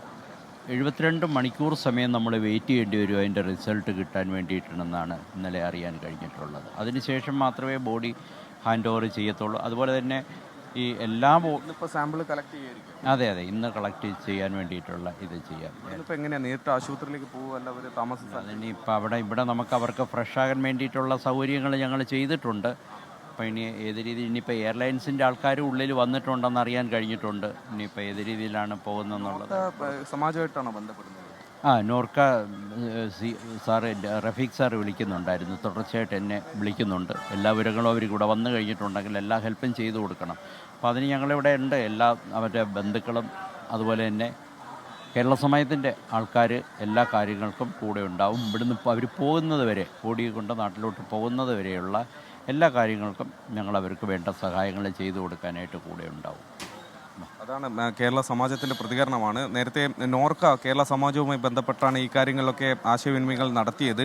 72 മണിക്കൂർ സമയം നമ്മൾ വെയിറ്റ് ചെയ്യേണ്ടി വരും അതിൻ്റെ റിസൾട്ട് കിട്ടാൻ വേണ്ടിയിട്ടാണെന്നാണ് ഇന്നലെ അറിയാൻ കഴിഞ്ഞിട്ടുള്ളത്. അതിനുശേഷം മാത്രമേ ബോഡി ഹാൻഡ് ഓവർ ചെയ്യത്തുള്ളൂ. അതുപോലെ തന്നെ ഈ എല്ലാ സാമ്പിൾ കളക്ട് ചെയ്യായിരിക്കും. അതെ, ഇന്ന് കളക്ട് ചെയ്യാൻ വേണ്ടിയിട്ടുള്ള ഇത് ചെയ്യാം. ഇപ്പോൾ എങ്ങനെയാണ് നേരിട്ട് ആശുപത്രിയിലേക്ക് പോകുമല്ല അവർ താമസിച്ചത്? അതിനിപ്പോൾ ഇവിടെ നമുക്ക് അവർക്ക് ഫ്രഷ് ആകാൻ വേണ്ടിയിട്ടുള്ള സൗകര്യങ്ങൾ ഞങ്ങൾ ചെയ്തിട്ടുണ്ട്. അപ്പോൾ ഇനി ഏത് രീതിയിൽ, ഇനിയിപ്പോൾ എയർലൈൻസിൻ്റെ ആൾക്കാർ ഉള്ളിൽ വന്നിട്ടുണ്ടെന്ന് അറിയാൻ കഴിഞ്ഞിട്ടുണ്ട്. ഇനിയിപ്പോൾ ഏത് രീതിയിലാണ് പോകുന്നതെന്നുള്ളത് സമാജമായിട്ടാണോ ബന്ധപ്പെടുന്നത്? നോർക്ക സാറ് റഫീഖ് സാറ് വിളിക്കുന്നുണ്ടായിരുന്നു, തുടർച്ചയായിട്ട് എന്നെ വിളിക്കുന്നുണ്ട്. എല്ലാ വിവരങ്ങളും അവർ കൂടെ വന്നു കഴിഞ്ഞിട്ടുണ്ടെങ്കിൽ എല്ലാ ഹെൽപ്പും ചെയ്തു കൊടുക്കണം. അപ്പോൾ അതിന് ഞങ്ങളിവിടെ ഉണ്ട്. എല്ലാ അവരുടെ ബന്ധുക്കളും അതുപോലെ തന്നെ കേരള സമയത്തിൻ്റെ ആൾക്കാർ എല്ലാ കാര്യങ്ങൾക്കും കൂടെ ഉണ്ടാവും. ഇവിടുന്ന് അവർ പോകുന്നത് വരെ, ഓടിക്കൊണ്ട് നാട്ടിലോട്ട് പോകുന്നത് വരെയുള്ള എല്ലാ കാര്യങ്ങൾക്കും ഞങ്ങൾ അവർക്ക് വേണ്ട സഹായങ്ങൾ ചെയ്തു കൊടുക്കാനായിട്ട് കൂടെ ഉണ്ടാവും. അതാണ് കേരള സമാജത്തിൻ്റെ പ്രതികരണമാണ്. നേരത്തെ നോർക്ക കേരള സമാജവുമായി ബന്ധപ്പെട്ടാണ് ഈ കാര്യങ്ങളിലൊക്കെ ആശയവിനിമയങ്ങൾ നടത്തിയത്.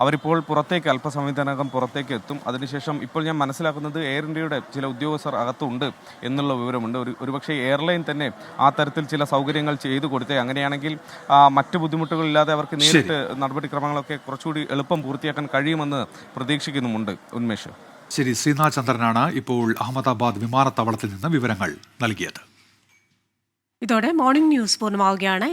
അവരിപ്പോൾ പുറത്തേക്ക് അല്പസമയത്തിനകം പുറത്തേക്ക് എത്തും. അതിനുശേഷം ഇപ്പോൾ ഞാൻ മനസ്സിലാക്കുന്നത് എയർ ഇന്ത്യയുടെ ചില ഉദ്യോഗസ്ഥർ അകത്തുണ്ട് എന്നുള്ള വിവരമുണ്ട്. ഒരുപക്ഷെ എയർലൈൻ തന്നെ ആ തരത്തിൽ ചില സൗകര്യങ്ങൾ ചെയ്തു കൊടുത്തേ. അങ്ങനെയാണെങ്കിൽ മറ്റ് ബുദ്ധിമുട്ടുകളില്ലാതെ അവർക്ക് നേരിട്ട് നടപടിക്രമങ്ങളൊക്കെ കുറച്ചുകൂടി എളുപ്പം പൂർത്തിയാക്കാൻ കഴിയുമെന്ന് പ്രതീക്ഷിക്കുന്നുമുണ്ട്. ഉന്മേഷ്. ശരി, ശ്രീനാഥ് ചന്ദ്രനാണ് ഇപ്പോൾ അഹമ്മദാബാദ് വിമാനത്താവളത്തിൽ നിന്ന് വിവരങ്ങൾ നൽകിയത്. ഇതോടെ മോർണിംഗ് ന്യൂസ് പൂർണ്ണമാവുകയാണ്.